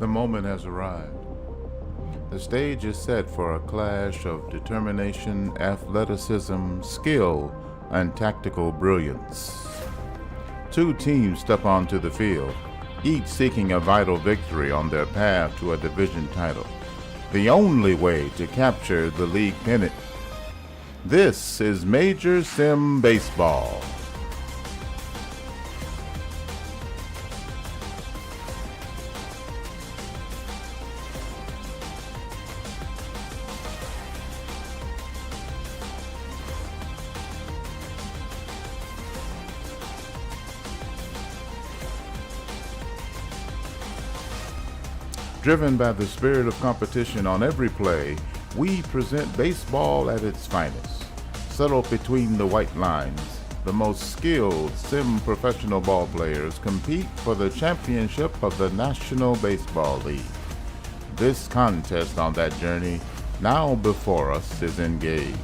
The moment has arrived. The stage is set for a clash of determination, athleticism, skill, and tactical brilliance. Two teams step onto the field, each seeking a vital victory on their path to a division title, the only way to capture the league pennant. This is Major Sim Baseball. Driven by the spirit of competition on every play, we present baseball at its finest. Settled between the white lines, the most skilled sim professional ball players compete for the championship of the National Baseball League. This contest on that journey, now before us, is engaged.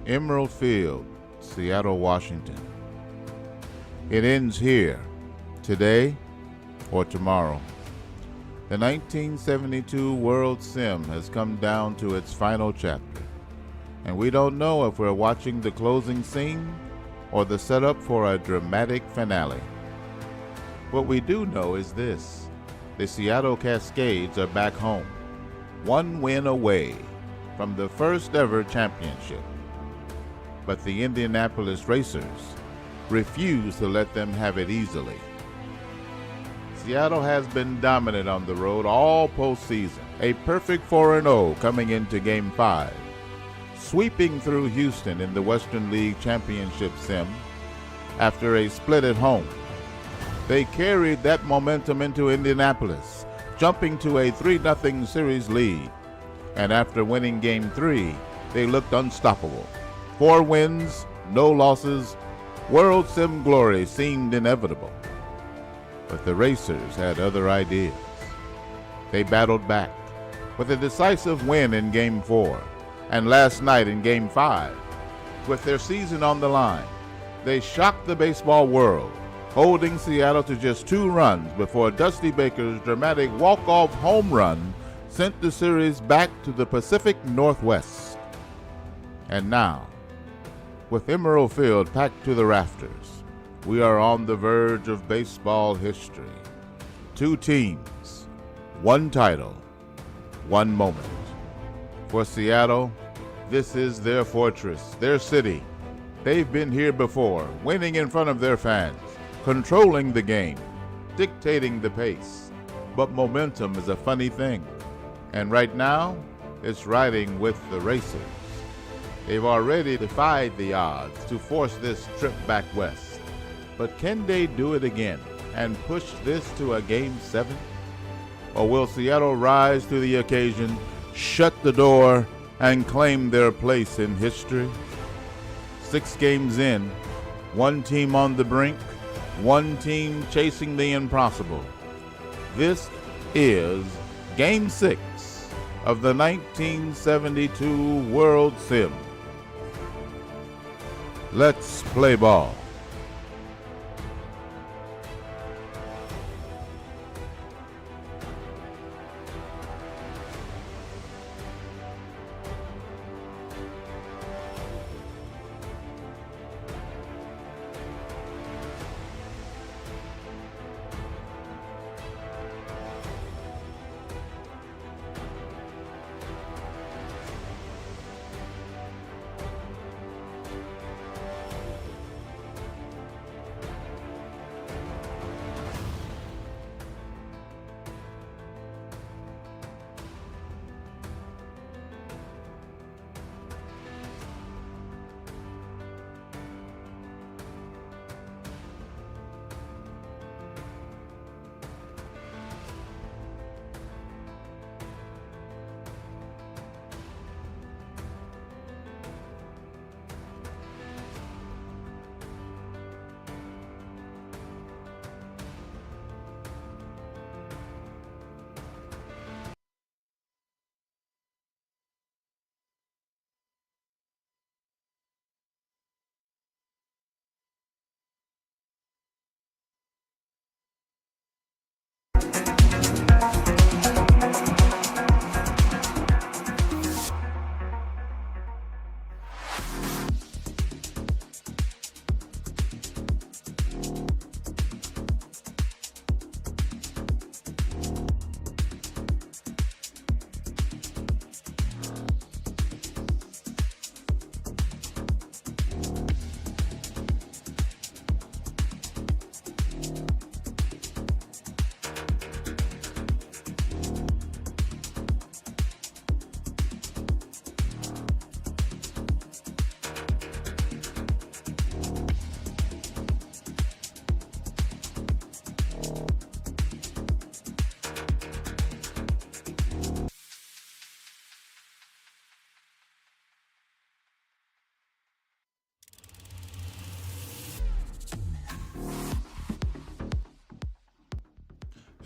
Emerald Field, Seattle, Washington. It ends here, today or tomorrow. The 1972 World Sim has come down to its final chapter, and we don't know if we're watching the closing scene or the setup for a dramatic finale. What we do know is this: the Seattle Cascades are back home, one win away from the first ever championship. But the Indianapolis Racers refuse to let them have it easily. Seattle has been dominant on the road all postseason, a perfect 4-0 coming into Game 5, sweeping through Houston in the Western League Championship Sim after a split at home. They carried that momentum into Indianapolis, jumping to a 3-0 series lead, and after winning Game 3, they looked unstoppable. 4 wins, no losses, World Sim glory seemed inevitable. But the Racers had other ideas. They battled back with a decisive win in Game 4, and last night in Game 5. With their season on the line, they shocked the baseball world, holding Seattle to just 2 runs before Dusty Baker's dramatic walk-off home run sent the series back to the Pacific Northwest. And now, with Emerald Field packed to the rafters, we are on the verge of baseball history. 2 teams, 1 title, 1 moment. For Seattle, this is their fortress, their city. They've been here before, winning in front of their fans, controlling the game, dictating the pace. But momentum is a funny thing, and right now, it's riding with the Racers. They've already defied the odds to force this trip back west. But can they do it again and push this to a Game 7? Or will Seattle rise to the occasion, shut the door, and claim their place in history? 6 games in, 1 team on the brink, 1 team chasing the impossible. This is Game 6 of the 1972 World Sim. Let's play ball.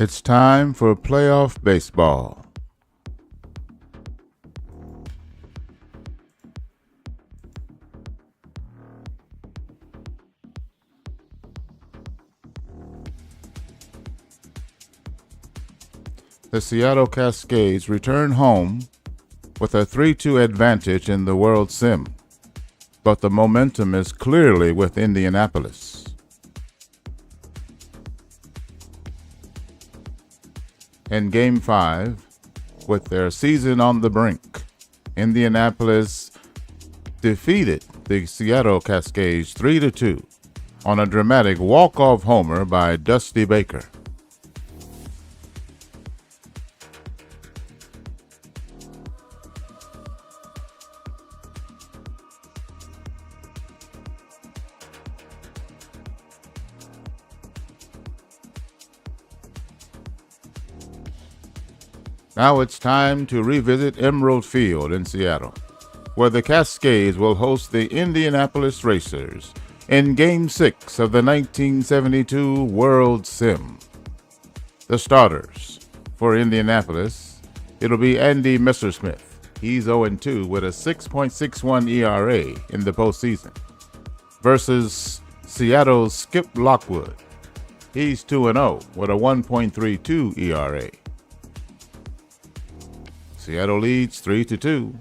It's time for playoff baseball. The Seattle Cascades return home with a 3-2 advantage in the World Sim, but the momentum is clearly with Indianapolis. In Game 5, with their season on the brink, Indianapolis defeated the Seattle Cascades 3-2 on a dramatic walk-off homer by Dusty Baker. Now it's time to revisit Emerald Field in Seattle, where the Cascades will host the Indianapolis Racers in Game 6 of the 1972 World Sim. The starters for Indianapolis, it'll be Andy Messersmith. He's 0-2 with a 6.61 ERA in the postseason, versus Seattle's Skip Lockwood. He's 2-0 with a 1.32 ERA. Seattle leads 3-2.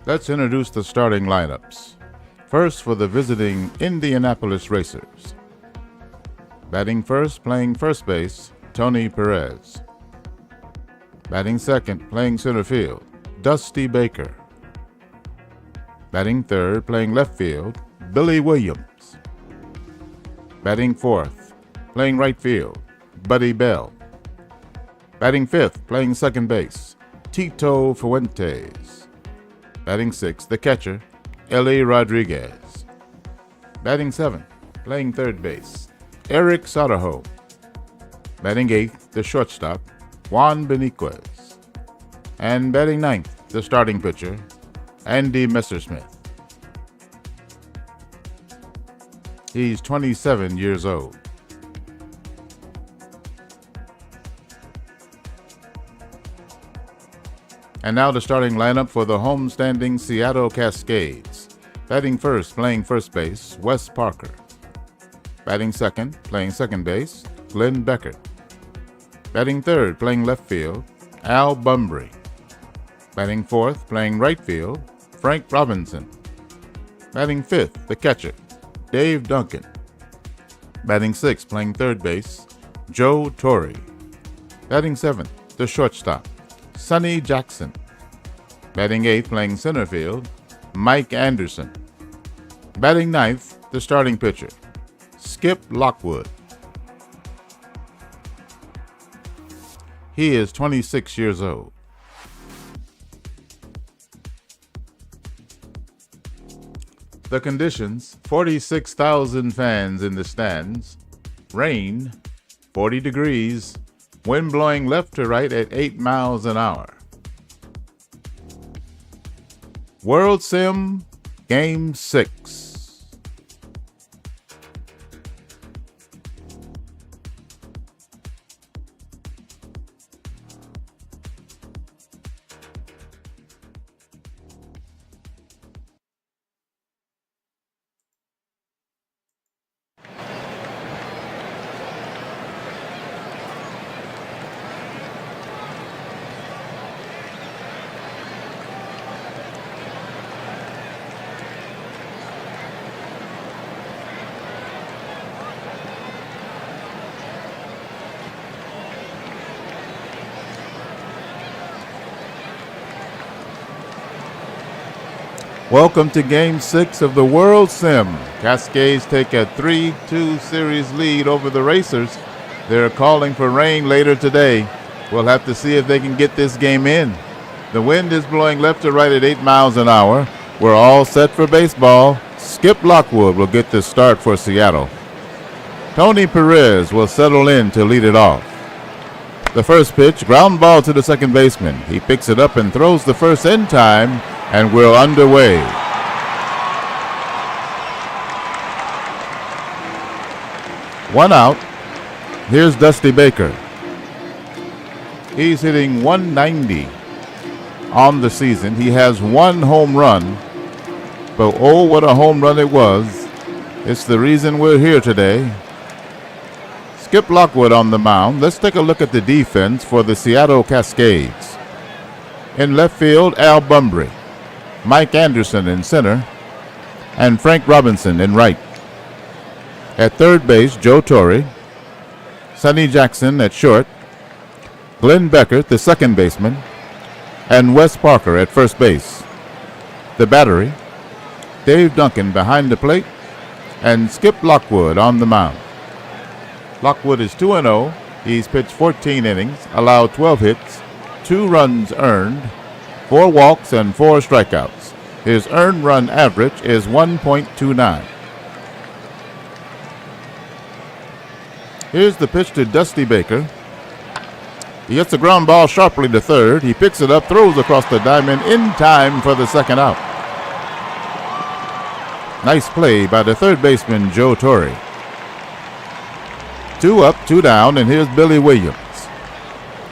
Let's introduce the starting lineups. First, for the visiting Indianapolis Racers. Batting first, playing first base, Tony Perez. Batting second, playing center field, Dusty Baker. Batting third, playing left field, Billy Williams. Batting fourth, playing right field, Buddy Bell. Batting fifth, playing second base, Tito Fuentes. Batting sixth, the catcher, Eli Rodriguez. Batting seventh, playing third base, Eric Sarajo. Batting eighth, the shortstop, Juan Beniquez. And batting ninth, the starting pitcher, Andy Messersmith. He's 27 years old. And now the starting lineup for the homestanding Seattle Cascades. Batting first, playing first base, Wes Parker. Batting second, playing second base, Glenn Becker. Batting third, playing left field, Al Bumbry. Batting fourth, playing right field, Frank Robinson. Batting fifth, the catcher, Dave Duncan. Batting sixth, playing third base, Joe Torre. Batting seventh, the shortstop, Sonny Jackson. Batting eighth, playing center field, Mike Anderson. Batting ninth, the starting pitcher, Skip Lockwood. He is 26 years old. The conditions: 46,000 fans in the stands, rain, 40 degrees, wind blowing left to right at 8 miles an hour. World Sim Game 6. Welcome to Game 6 of the World Sim. Cascades take a 3-2 series lead over the Racers. They're calling for rain later today. We'll have to see if they can get this game in. The wind is blowing left to right at 8 miles an hour. We're all set for baseball. Skip Lockwood will get the start for Seattle. Tony Perez will settle in to lead it off. The first pitch, ground ball to the second baseman. He picks it up and throws the first in time And we're underway. One out. Here's Dusty Baker. He's hitting 190 on the season. He has one home run, but oh, what a home run it was. It's the reason we're here today. Skip Lockwood on the mound. Let's take a look at the defense for the Seattle Cascades. In left field, Al Bumbry, Mike Anderson in center, and Frank Robinson in right. At third base, Joe Torre, Sonny Jackson at short, Glenn Beckert, the second baseman, and Wes Parker at first base. The battery, Dave Duncan behind the plate, and Skip Lockwood on the mound. Lockwood is 2-0. He's pitched 14 innings, allowed 12 hits, 2 runs earned, 4 walks, and 4 strikeouts. His earned run average is 1.29. Here's the pitch to Dusty Baker. He hits the ground ball sharply to third. He picks it up, throws across the diamond in time for the second out. Nice play by the third baseman, Joe Torre. 2 up, 2 down, and here's Billy Williams.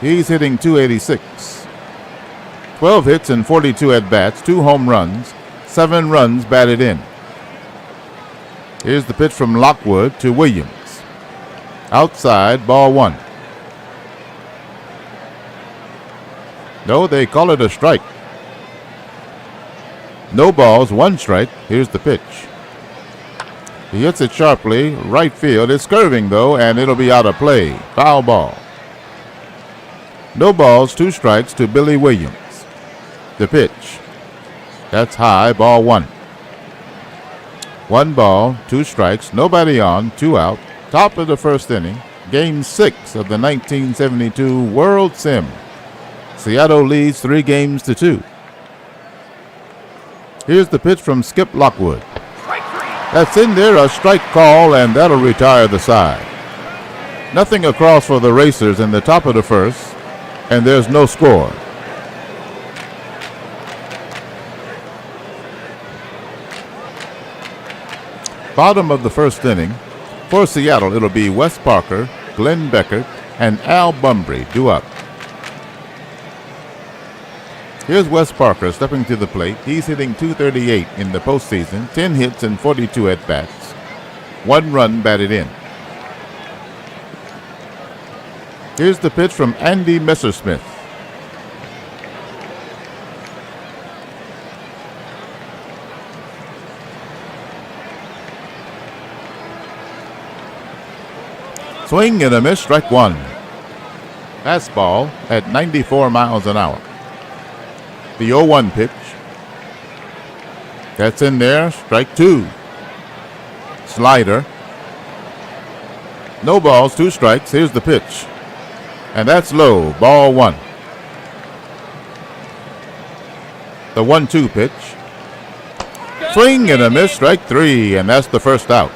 He's hitting .286. 12 hits and 42 at-bats, 2 home runs, 7 runs batted in. Here's the pitch from Lockwood to Williams. Outside, ball 1. No, they call it a strike. No balls, 1 strike. Here's the pitch. He hits it sharply, right field. It's curving, though, and it'll be out of play. Foul ball. No balls, 2 strikes to Billy Williams. The pitch. That's high, ball 1. 1 ball, 2 strikes, nobody on, 2 out. Top of the first inning, Game 6 of the 1972 World Sim. Seattle leads 3-2. Here's the pitch from Skip Lockwood. That's in there, a strike call, and that'll retire the side. Nothing across for the Racers in the top of the first, and there's no score. Bottom of the first inning. For Seattle, it'll be Wes Parker, Glenn Beckert, and Al Bumbry due up. Here's Wes Parker stepping to the plate. He's hitting .238 in the postseason, 10 hits and 42 at-bats. 1 run batted in. Here's the pitch from Andy Messersmith. Swing and a miss, strike 1. Fastball at 94 miles an hour. The 0-1 pitch. That's in there, strike 2. Slider. No balls, 2 strikes. Here's the pitch. And that's low, ball 1. The 1-2 pitch. Swing and a miss, strike 3, and that's the first out.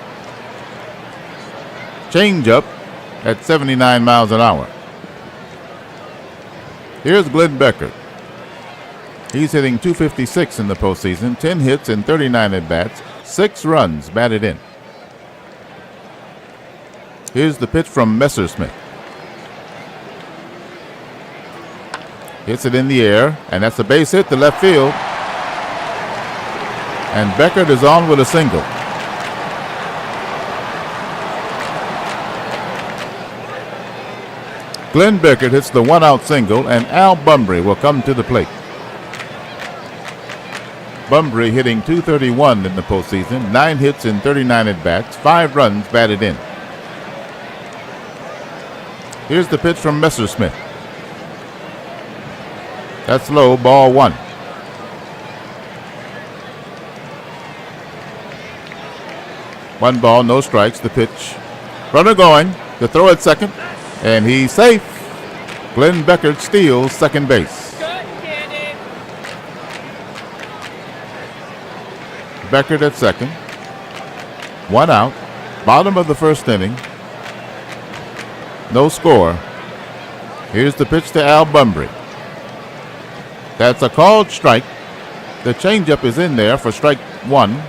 Change up at 79 miles an hour. Here's Glenn Beckert. He's hitting .256 in the postseason, 10 hits and 39 at-bats, 6 runs batted in. Here's the pitch from Messersmith. Hits it in the air, and that's a base hit to left field. And Beckert is on with a single. Glenn Beckert hits the 1-out single, and Al Bumbry will come to the plate. Bumbry hitting .231 in the postseason, 9 hits and 39 at-bats, 5 runs batted in. Here's the pitch from Messersmith. That's low, ball 1. One ball, no strikes, the pitch. Runner going, the throw at second. And he's safe. Glenn Beckert steals second base. Beckert at second. 1 out. Bottom of the first inning. No score. Here's the pitch to Al Bumbry. That's a called strike. The changeup is in there for strike one.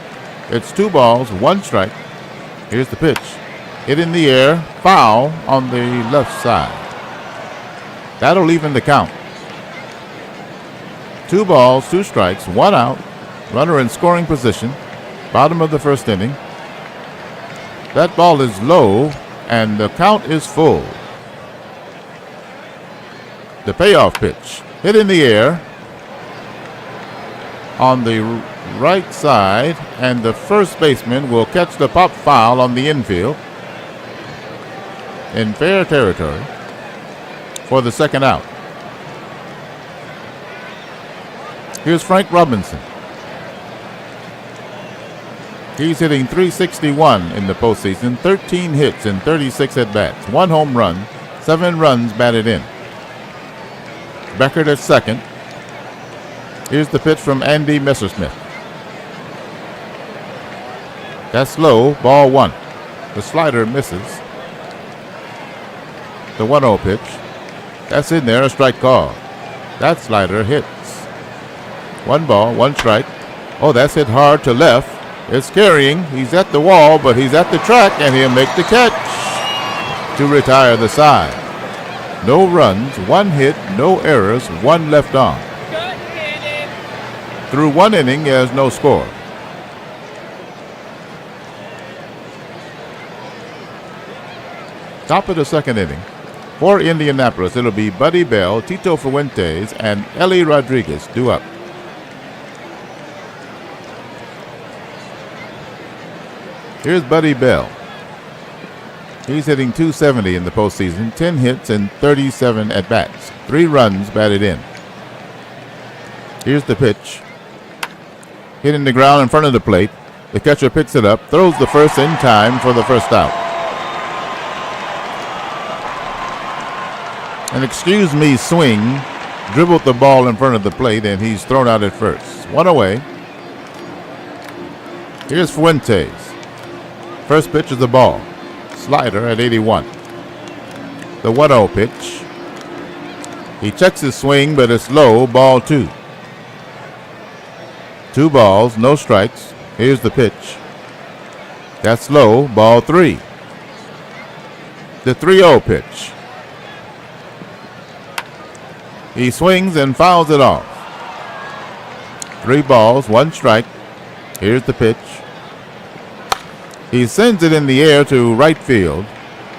It's 2 balls, 1 strike. Here's the pitch. Hit in the air, foul on the left side. That'll even the count. 2 balls, 2 strikes, 1 out. Runner in scoring position. Bottom of the first inning. That ball is low, and the count is full. The payoff pitch. Hit in the air on the right side, and the first baseman will catch the pop foul on the infield in fair territory for the second out. Here's Frank Robinson. He's hitting .361 in the postseason, 13 hits and 36 at-bats, 1 home run, 7 runs batted in. Beckert at second. Here's the pitch from Andy Messersmith. That's low, ball 1. The slider misses. The 1-0 pitch. That's in there, a strike call. That slider hits. 1 ball, 1 strike. Oh, that's hit hard to left. It's carrying. He's at the wall, but he's at the track, and he'll make the catch to retire the side. No runs, 1 hit, no errors, 1 left on. Through 1 inning, there's no score. Top of the second inning. For Indianapolis, it'll be Buddy Bell, Tito Fuentes, and Ellie Rodriguez due up. Here's Buddy Bell. He's hitting .270 in the postseason, 10 hits and 37 at-bats, 3 runs batted in. Here's the pitch. Hitting the ground in front of the plate. The catcher picks it up, throws the first in time for the first out. An excuse me swing, dribbled the ball in front of the plate, and he's thrown out at first. 1 away. Here's Fuentes. First pitch is a ball. Slider at 81. The 1-0 pitch. He checks his swing, but it's low, ball 2. 2 balls, no strikes. Here's the pitch. That's low, ball 3. The 3-0 pitch. He swings and fouls it off. 3 balls, 1 strike. Here's the pitch. He sends it in the air to right field.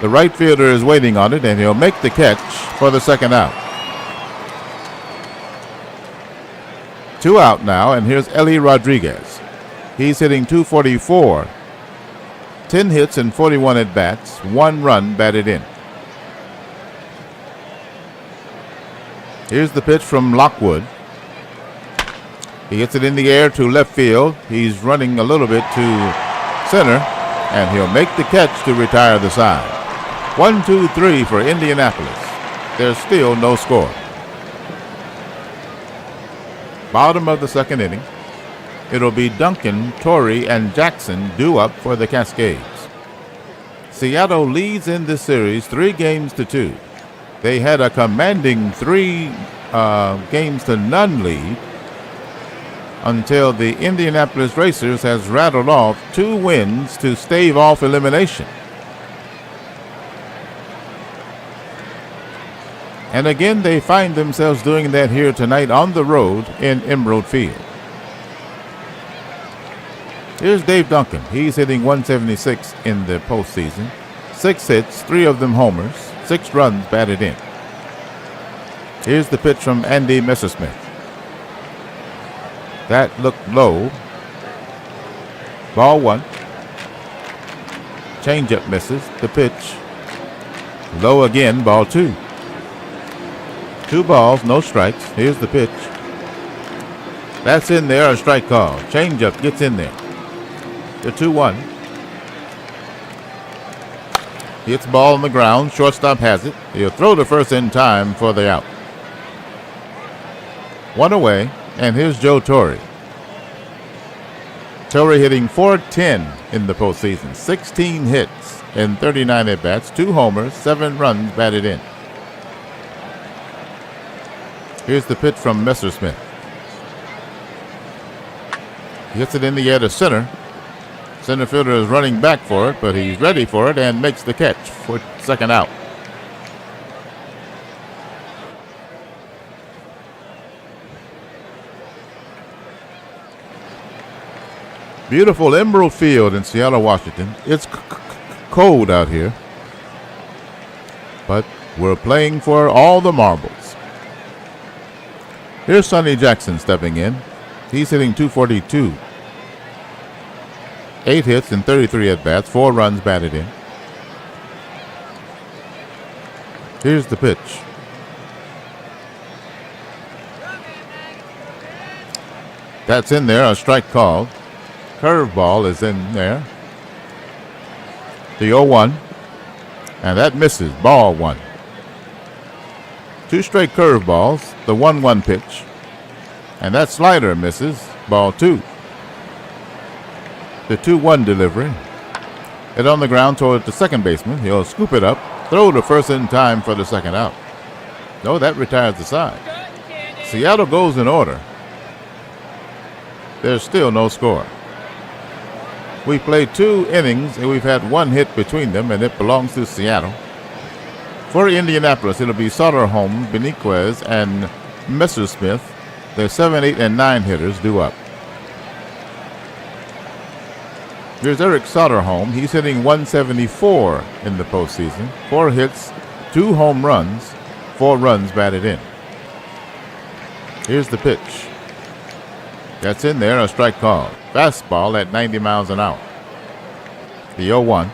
The right fielder is waiting on it, and he'll make the catch for the second out. 2 out now, and here's Ellie Rodriguez. He's hitting .244. 10 hits and 41 at-bats, 1 run batted in. Here's the pitch from Lockwood. He hits it in the air to left field. He's running a little bit to center, and he'll make the catch to retire the side. 1, 2, 3 for Indianapolis. There's still no score. Bottom of the second inning. It'll be Duncan, Torrey, and Jackson due up for the Cascades. Seattle leads in this series 3-2. They had a commanding 3-0 lead until the Indianapolis Racers has rattled off 2 wins to stave off elimination. And again, they find themselves doing that here tonight on the road in Emerald Field. Here's Dave Duncan. He's hitting .176 in the postseason. 6 hits, 3 of them homers, 6 runs batted in. Here's the pitch from Andy Messersmith. That looked low. Ball 1. Changeup misses. The pitch. Low again, ball 2. 2 balls, no strikes. Here's the pitch. That's in there, a strike call. Changeup gets in there. The 2-1. Hits ball on the ground. Shortstop has it. He'll throw the first in time for the out. 1 away, and here's Joe Torre. Torre hitting .410 in the postseason. 16 hits and 39 at-bats, 2 homers, 7 runs batted in. Here's the pitch from Messersmith. He hits it in the air to center. Center fielder is running back for it, but he's ready for it and makes the catch for second out. Beautiful Emerald Field in Seattle, Washington. It's cold out here, but we're playing for all the marbles. Here's Sonny Jackson stepping in. He's hitting .242. 8 hits and 33 at-bats, 4 runs batted in. Here's the pitch. That's in there, a strike called. Curveball is in there. The 0-1, and that misses, ball 1. 2 straight curveballs, the 1-1 pitch, and that slider misses, ball 2. The 2-1 delivery. Hit on the ground toward the second baseman. He'll scoop it up, throw to first in time for the second out. No, that retires the side. Seattle goes in order. There's still no score. We played 2 innings and we've had 1 hit between them, and it belongs to Seattle. For Indianapolis, it'll be Soderholm, Beniquez, and Messersmith. Their 7, 8, and 9 hitters due up. Here's Eric Soderholm. He's hitting .174 in the postseason. 4 hits, 2 home runs, 4 runs batted in. Here's the pitch. That's in there, a strike call. Fastball at 90 miles an hour. The 0-1.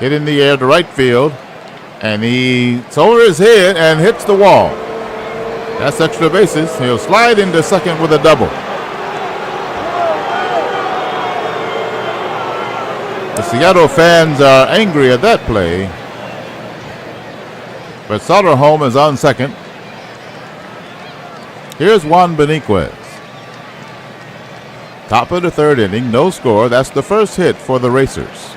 Hit in the air to right field, and it's over his head and hits the wall. That's extra bases. He'll slide into second with a double. The Seattle fans are angry at that play, but Soderholm is on second. Here's Juan Beniquez. Top of the 3rd inning, no score. That's the first hit for the Racers.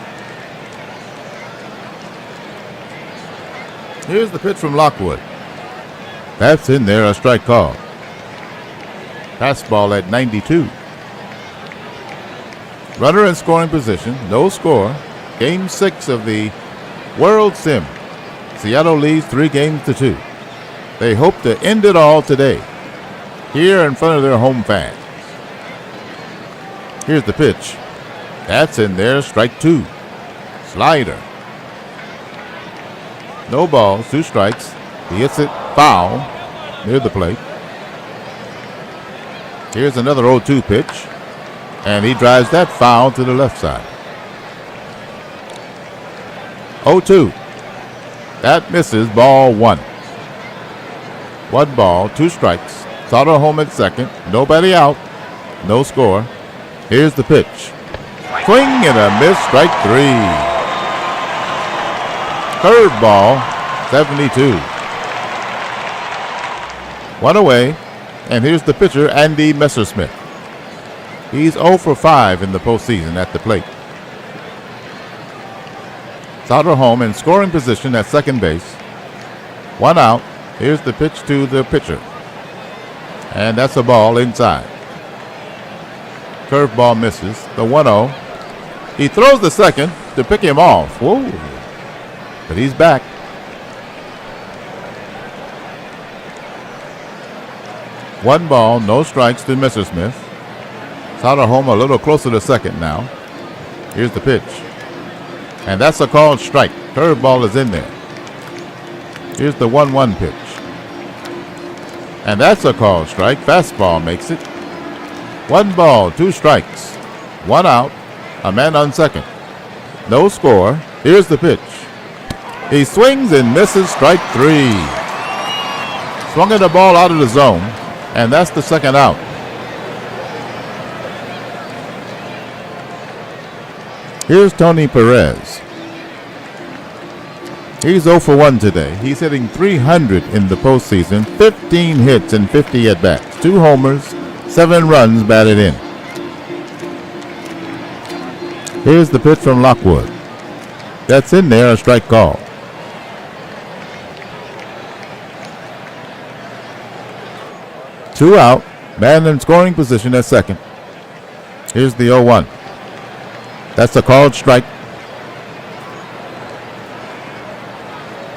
Here's the pitch from Lockwood. That's in there, a strike call. Fastball at 92. Runner in scoring position, no score. Game 6 of the World Sim. Seattle leads 3-2. They hope to end it all today, here in front of their home fans. Here's the pitch. That's in there, strike 2. Slider. No balls, 2 strikes. He hits it foul near the plate. Here's another 0-2 pitch, and he drives that foul to the left side. 0-2. That misses, ball 1. 1 ball, 2 strikes. Soderholm at second. Nobody out. No score. Here's the pitch. Swing and a miss, strike 3. Curveball, 72. 1 away, and here's the pitcher, Andy Messersmith. He's 0 for 5 in the postseason at the plate. Soderholm in scoring position at second base. 1 out. Here's the pitch to the pitcher, and that's a ball inside. Curveball misses. The 1-0. He throws the second to pick him off. Whoa. But he's back. One ball, no strikes to Messersmith. Soderholm a little closer to second now. Here's the pitch. And that's a called strike. Curveball is in there. Here's the 1-1 pitch. And that's a called strike. Fastball makes it. 1 ball, 2 strikes. 1 out. A man on second. No score. Here's the pitch. He swings and misses, strike 3. Swung at the ball out of the zone, and that's the second out. Here's Tony Perez. He's 0 for 1 today. He's hitting .300 in the postseason, 15 hits and 50 at-bats, 2 homers, 7 runs batted in. Here's the pitch from Lockwood. That's in there, a strike call. Two out, man in scoring position at second. Here's the 0-1. That's a called strike.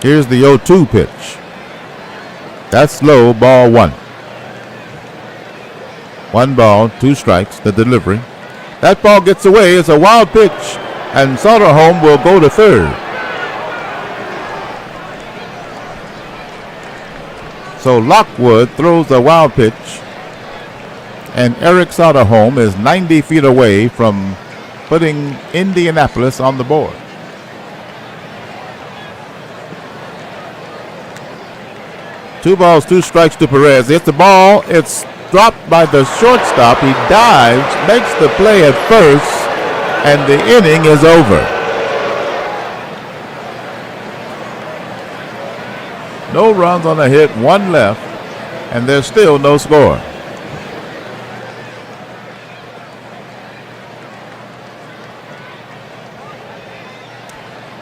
Here's the 0-2 pitch. That's low, ball 1. 1 ball, 2 strikes, the delivery. That ball gets away. It's a wild pitch, and Soderholm will go to third. So Lockwood throws a wild pitch, and Eric Soderholm is 90 feet away from putting Indianapolis on the board. Two balls, 2 strikes to Perez. It's the ball. It's dropped by the shortstop. He dives, makes the play at first, and the inning is over. No runs on a hit, 1 left, and there's still no score.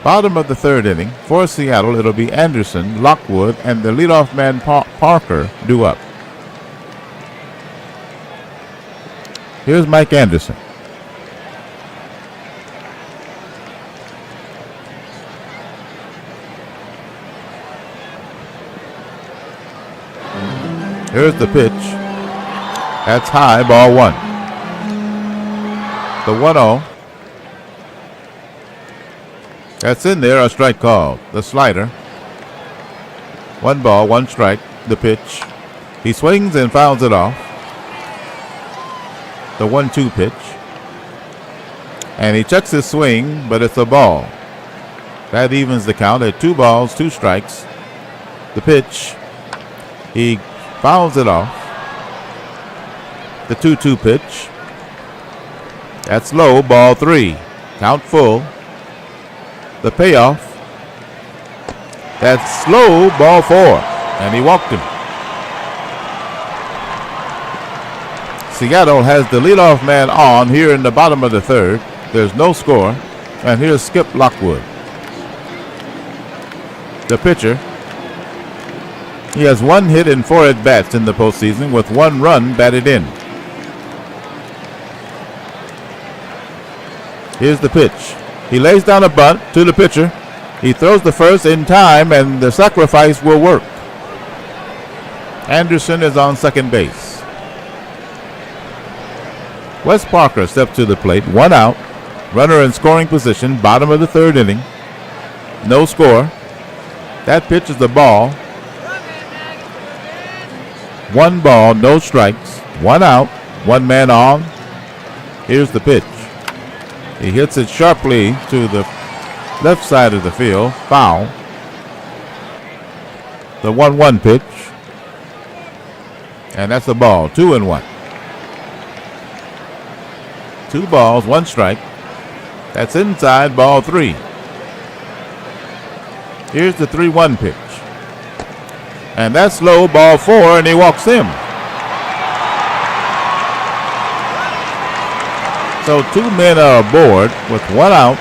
Bottom of the 3rd inning. For Seattle, it'll be Anderson, Lockwood, and the leadoff man Parker due up. Here's Mike Anderson. Here's the pitch. That's high, ball 1. The 1-0. That's in there, a strike called. The slider. 1 ball, 1 strike, the pitch. He swings and fouls it off. The 1-2 pitch. And he checks his swing, but it's a ball. That evens the count at 2 balls, 2 strikes. The pitch. He fouls it off. The 2-2 pitch. That's low, ball 3. Count full. The payoff. That's slow, ball 4. And he walked him. Seattle has the leadoff man on here in the bottom of the 3rd. There's no score. And here's Skip Lockwood. The pitcher. He has 1 hit and 4 at-bats in the postseason with 1 run batted in. Here's the pitch. He lays down a bunt to the pitcher. He throws the first in time, and the sacrifice will work. Anderson is on second base. Wes Parker steps to the plate. 1 out. Runner in scoring position. Bottom of the 3rd inning. No score. That pitch is the ball. 1 ball, no strikes. 1 out. 1 man on. Here's the pitch. He hits it sharply to the left side of the field. Foul. The 1-1 pitch. And that's a ball. 2-1. 2 balls, 1 strike. That's inside, ball 3. Here's the 3-1 pitch. And that's low, ball 4, and he walks him. So 2 men are aboard with 1 out.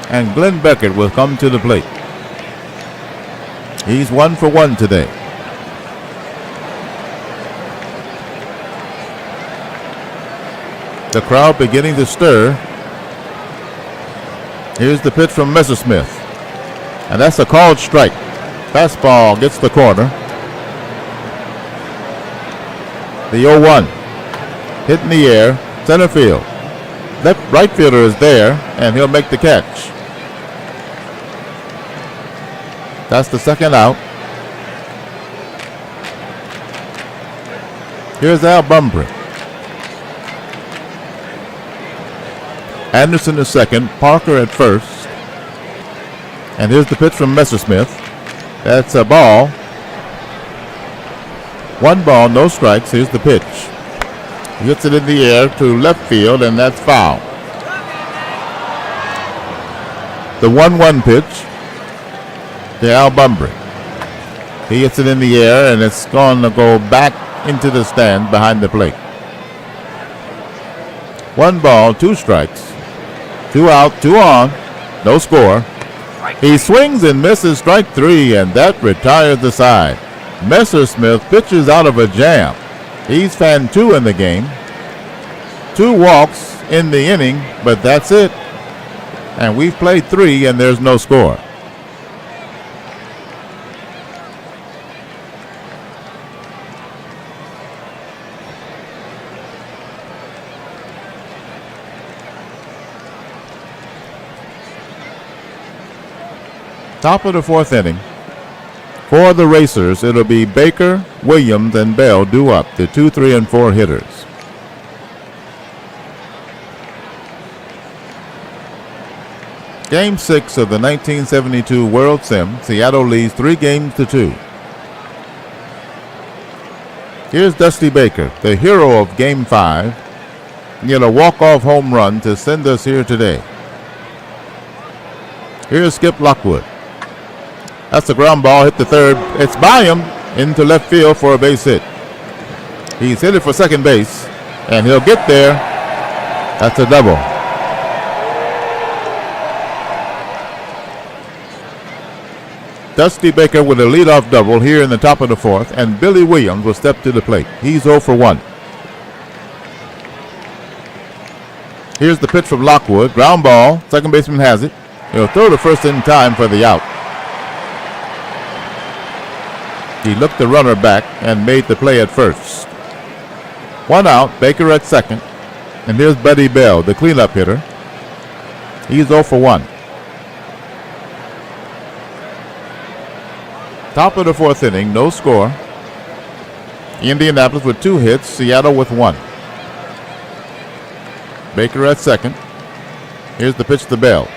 And Glenn Beckert will come to the plate. He's 1 for 1 today. The crowd beginning to stir. Here's the pitch from Messersmith. And that's a called strike. Fastball gets the corner. The 0-1. Hit in the air, center field. Right fielder is there, and he'll make the catch. That's the 2nd out. Here's Al Bumbry. Anderson is 2nd, Parker at 1st. And here's the pitch from Messersmith. That's a ball. 1 ball, no strikes. Here's the pitch. He hits it in the air to left field, and that's foul. The 1-1 pitch to Al Bumbry. He hits it in the air, and it's going to go back into the stand behind the plate. 1 ball, 2 strikes. 2 out, 2 on. No score. He swings and misses, strike 3, and that retires the side. Messersmith pitches out of a jam. He's fan 2 in the game. 2 walks in the inning, but that's it. And we've played 3 and there's no score. Top of the 4th inning. For the Racers, it'll be Baker, Williams, and Bell due up, the 2, 3, and 4 hitters. Game 6 of the 1972 World Sim. Seattle leads 3-2. Here's Dusty Baker, the hero of Game 5. He had a walk-off home run to send us here today. Here's Skip Lockwood. That's a ground ball, hit the third. It's by him into left field for a base hit. He's headed for second base, and he'll get there. That's a double. Dusty Baker with a leadoff double here in the top of the 4th, and Billy Williams will step to the plate. He's 0 for 1. Here's the pitch from Lockwood. Ground ball. Second baseman has it. He'll throw to first in time for the out. He looked the runner back and made the play at first. 1 out, Baker at second. And here's Buddy Bell, the cleanup hitter. He's 0 for 1. Top of the 4th inning, no score. Indianapolis with 2 hits, Seattle with 1. Baker at second. Here's the pitch to Bell.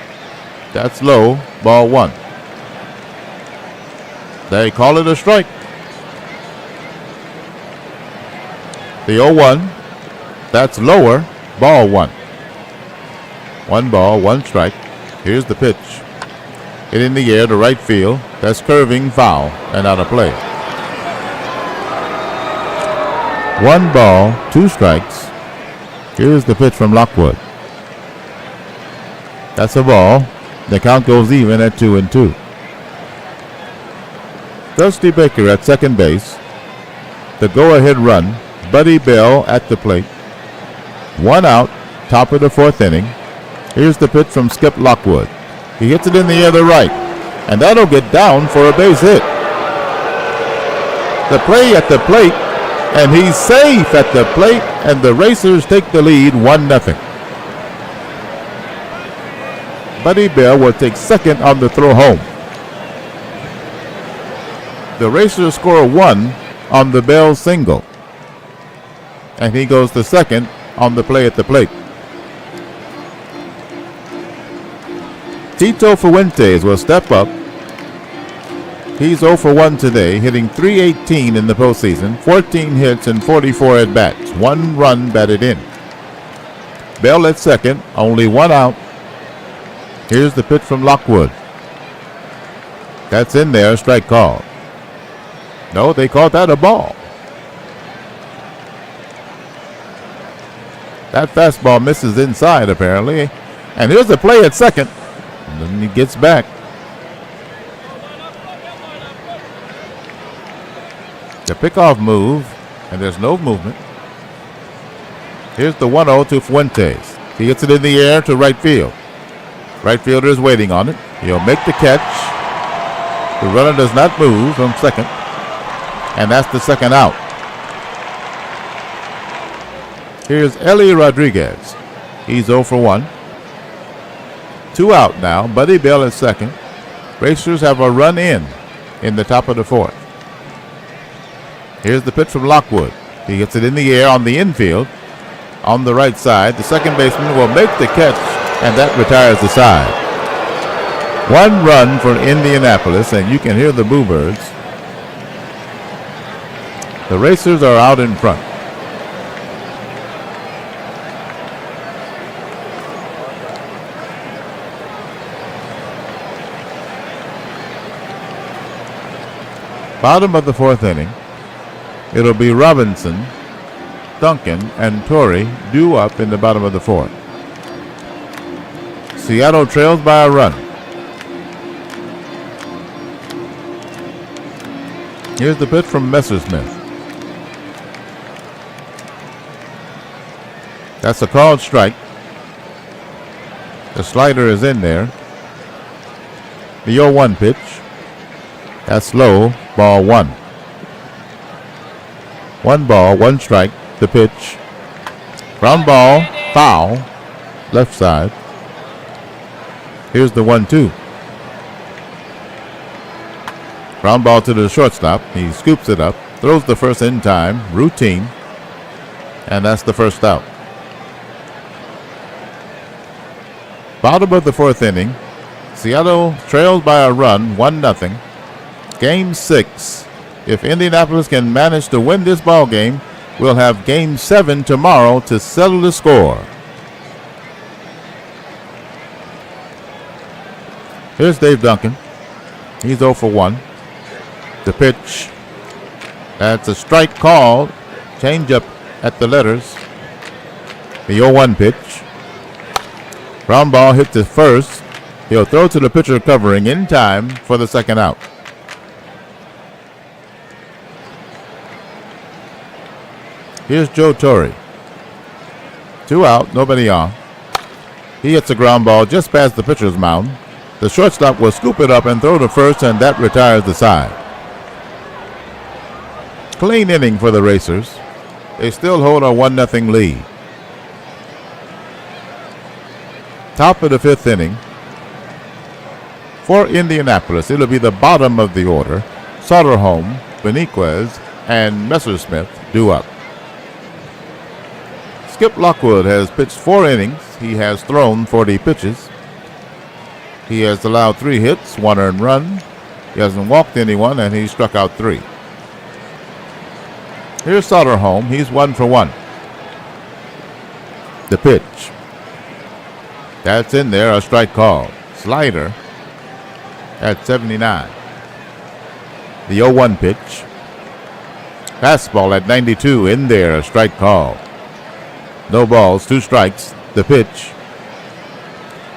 That's low, ball 1. They call it a strike. The 0-1, that's lower, ball 1. 1 ball, 1 strike. Here's the pitch. Hit in the air to right field. That's curving, foul, and out of play. 1 ball, 2 strikes. Here's the pitch from Lockwood. That's a ball. The count goes even at 2-2. Dusty Baker at second base. The go-ahead run. Buddy Bell at the plate. 1 out, top of the 4th inning. Here's the pitch from Skip Lockwood. He hits it in the air to right, and that'll get down for a base hit. The play at the plate, and he's safe at the plate, and the Racers take the lead 1-0. Buddy Bell will take second on the throw home. The Racers score 1 on the Bell single. And he goes to second on the play at the plate. Tito Fuentes will step up. He's 0 for 1 today, hitting .318 in the postseason, 14 hits and 44 at-bats, 1 run batted in. Bell at second, only 1 out. Here's the pitch from Lockwood. That's in there, strike called. No, they called that a ball. That fastball misses inside, apparently. And here's the play at second. And then he gets back. The pickoff move, and there's no movement. Here's the 1-0 to Fuentes. He hits it in the air to right field. Right fielder is waiting on it. He'll make the catch. The runner does not move from second. And that's the second out. Here's Ellie Rodriguez. He's 0 for 1. 2 out now. Buddy Bell at second. Racers have a run in the top of the 4th. Here's the pitch from Lockwood. He hits it in the air on the infield. On the right side, the second baseman will make the catch, and that retires the side. 1 run for Indianapolis, and you can hear the Boo Birds. The Racers are out in front. Bottom of the 4th inning. It'll be Robinson, Duncan, and Torrey due up in the bottom of the 4th. Seattle trails by a run. Here's the pitch from Messersmith. That's a called strike. The slider is in there. The 0-1 pitch. That's low. Ball 1. 1 ball, 1 strike. The pitch. Ground ball, foul. Left side. Here's the 1-2. Ground ball to the shortstop. He scoops it up. Throws the first in time. Routine. And that's the first out. Bottom of the 4th inning. Seattle trails by a run, 1-0. Game 6. If Indianapolis can manage to win this ball game, we'll have Game 7 tomorrow to settle the score. Here's Dave Duncan. He's 0 for 1. The pitch. That's a strike called. Change up at the letters. The 0-1 pitch. Ground ball hit to first. He'll throw to the pitcher covering in time for the second out. Here's Joe Torre. 2 out, nobody on. He hits a ground ball just past the pitcher's mound. The shortstop will scoop it up and throw to first, and that retires the side. Clean inning for the Racers. They still hold a 1-0 lead. Top of the 5th inning. For Indianapolis, it'll be the bottom of the order. Soderholm, Beniquez, and Messersmith due up. Skip Lockwood has pitched 4 innings. He has thrown 40 pitches. He has allowed 3 hits, 1 earned run. He hasn't walked anyone, and he struck out 3. Here's Soderholm. He's 1 for 1. The pitch. That's in there, a strike call. Slider at 79. The 0-1 pitch. Fastball at 92, in there, a strike call. No balls, 2 strikes. The pitch.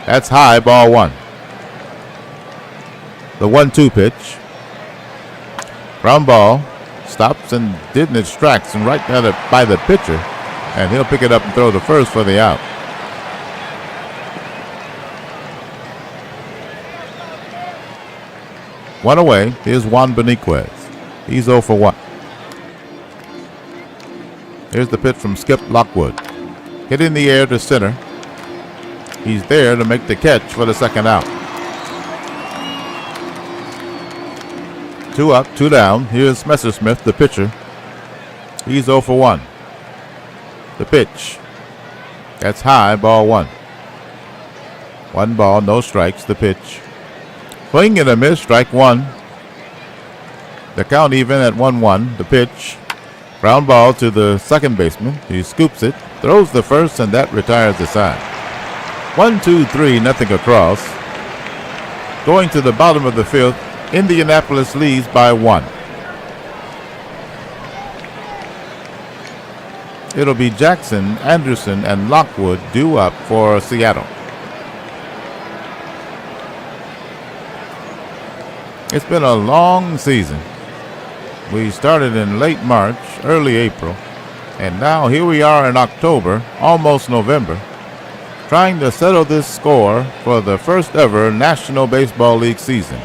That's high, ball 1. The 1-2 pitch. Ground ball. Stops and didn't extract and right by the pitcher. And he'll pick it up and throw to first for the out. One away. Here's Juan Beniquez. He's 0 for 1. Here's the pitch from Skip Lockwood. Hit in the air to center. He's there to make the catch for the second out. 2 up, 2 down. Here's Messersmith, the pitcher. He's 0 for 1. The pitch. That's high, ball 1. 1 ball, no strikes. The pitch. Swing and a miss, strike 1. The count even at 1-1. The pitch. Ground ball to the second baseman. He scoops it, throws the first, and that retires the side. 1-2-3, nothing across. Going to the bottom of the 5th, Indianapolis leads by 1. It'll be Jackson, Anderson, and Lockwood due up for Seattle. It's been a long season. We started in late March, early April, and now here we are in October, almost November, trying to settle this score for the first ever National Baseball League season.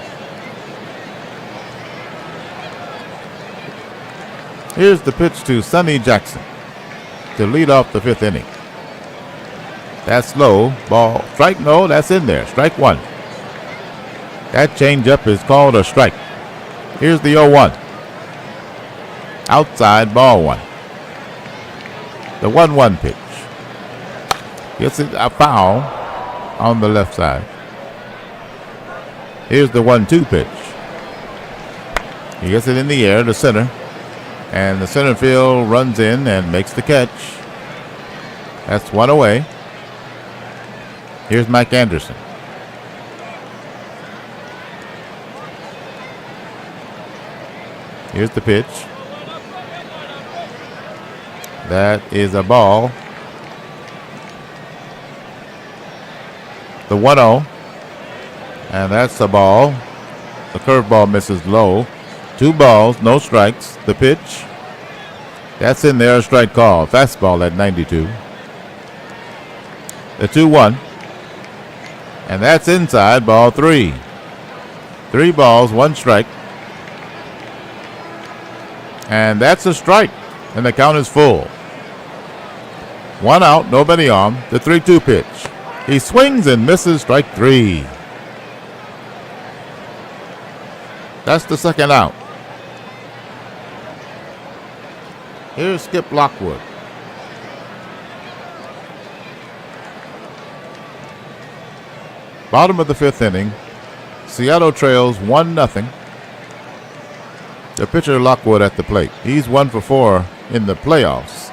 Here's the pitch to Sonny Jackson to lead off the 5th inning. That's low, ball, strike, no, that's in there, strike 1. That changeup is called a strike. Here's the 0-1. Outside, ball 1. The 1-1 pitch. Gets it a foul on the left side. Here's the 1-2 pitch. He gets it in the air to center. And the center field runs in and makes the catch. That's 1 away. Here's Mike Anderson. Here's the pitch. That is a ball. The 1-0. And that's a ball. The curveball misses low. 2 balls, no strikes. The pitch. That's in there, a strike call. Fastball at 92. The 2-1. And that's inside, ball 3. 3 balls, 1 strike. And that's a strike. And the count is full. 1 out, nobody on. The 3-2 pitch. He swings and misses, strike 3. That's the second out. Here's Skip Lockwood. Bottom of the 5th inning. Seattle trails 1-0. The pitcher Lockwood at the plate. He's 1 for 4 in the playoffs.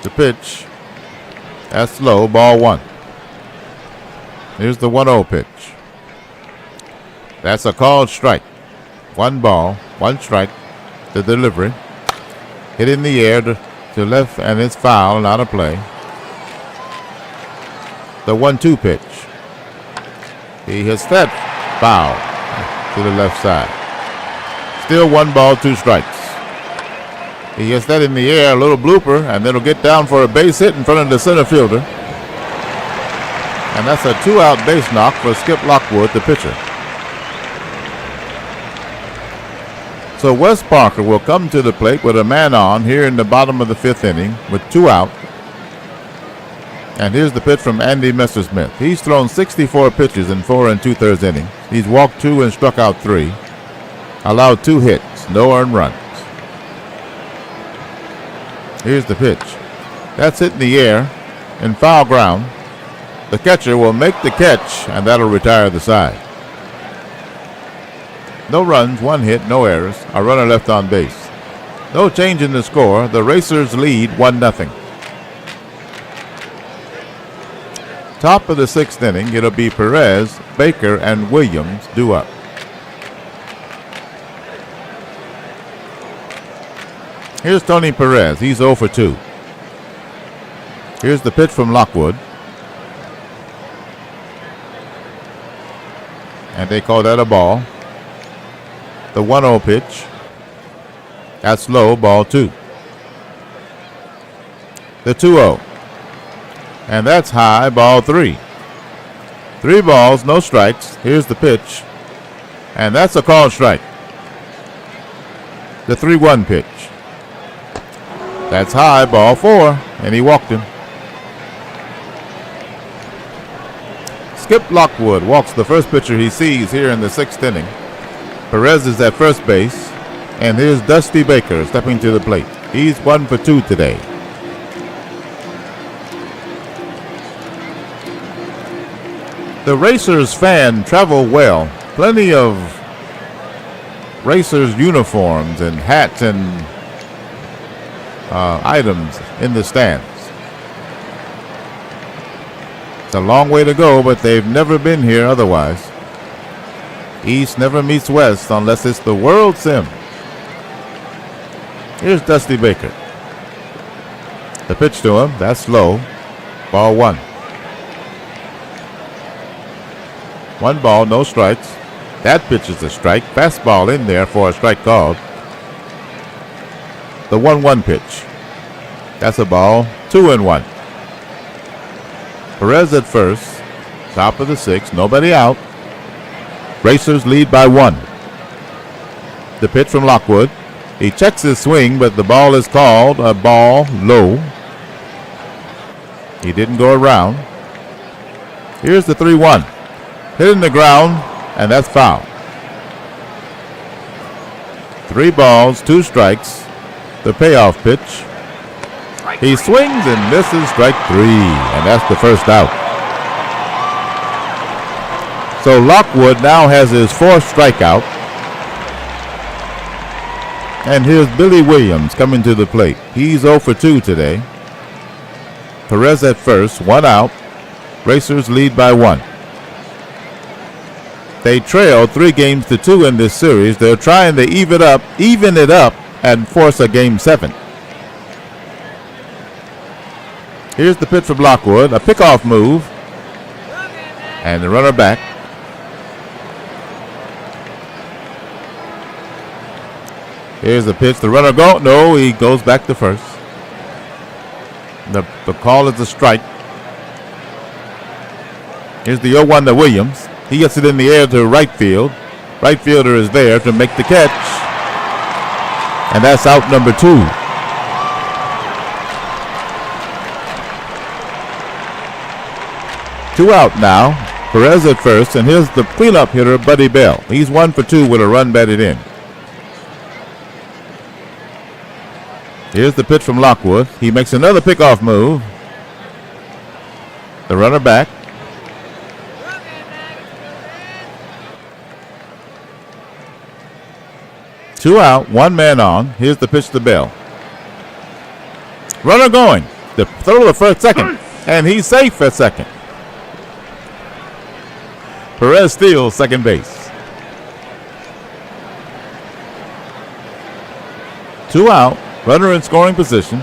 The pitch. That's low, ball 1. Here's the 1-0 pitch. That's a called strike. 1 ball, 1 strike. The delivery. Hit in the air to left, and it's foul and out of play. The 1-2 pitch. He hits that foul to the left side. Still 1 ball, 2 strikes. He hits that in the air, a little blooper, and then it'll get down for a base hit in front of the center fielder. And that's a 2-out base knock for Skip Lockwood, the pitcher. So Wes Parker will come to the plate with a man on here in the bottom of the 5th inning with 2 out. And here's the pitch from Andy Messersmith. He's thrown 64 pitches in 4 2/3 innings. He's walked 2 and struck out 3. Allowed 2 hits, no earned runs. Here's the pitch. That's hit in the air in foul ground. The catcher will make the catch, and that'll retire the side. No runs, 1 hit, no errors. A runner left on base. No change in the score. The Racers lead 1-0. Top of the 6th inning, it'll be Perez, Baker, and Williams due up. Here's Tony Perez. He's 0 for 2. Here's the pitch from Lockwood. And they call that a ball. The 1-0 pitch. That's low, ball 2. The 2-0. And that's high, ball 3. 3 balls, no strikes. Here's the pitch. And that's a called strike. The 3-1 pitch. That's high, ball 4. And he walked him. Skip Lockwood walks the first pitcher he sees here in the 6th inning. Perez is at first base. And here's Dusty Baker stepping to the plate. He's 1 for 2 today. The Racers fan travel well. Plenty of Racers uniforms and hats and items in the stands. It's a long way to go, but they've never been here otherwise. East never meets West unless it's the World Sim. Here's Dusty Baker. The pitch to him, that's low. Ball 1. 1 ball, no strikes. That pitch is a strike. Fastball in there for a strike called. The 1-1 pitch. That's a ball. 2-1. Perez at first. Top of the 6th. Nobody out. Racers lead by 1. The pitch from Lockwood. He checks his swing, but the ball is called a ball low. He didn't go around. Here's the 3-1. Hitting the ground, and that's foul. 3 balls, 2 strikes. The payoff pitch. He swings and misses, strike 3, and that's the first out. So Lockwood now has his 4th strikeout. And here's Billy Williams coming to the plate. He's 0 for 2 today. Perez at first, 1 out. Racers lead by 1. They trail 3-2 in this series. They're trying to even it up, and force a Game 7. Here's the pitch from Lockwood, a pickoff move, and the runner back. Here's the pitch. The runner he goes back to first. The call is a strike. Here's the 0-1 to Williams. He gets it in the air to right field. Right fielder is there to make the catch. And that's out number 2. 2 out now. Perez at first, and here's the cleanup hitter, Buddy Bell. He's 1 for 2 with a run batted in. Here's the pitch from Lockwood. He makes another pickoff move. The runner back. Two out, 1 man on. Here's the pitch to Bell. Runner going. The throw to first, second, and he's safe at second. Perez steals second base. 2 out, runner in scoring position.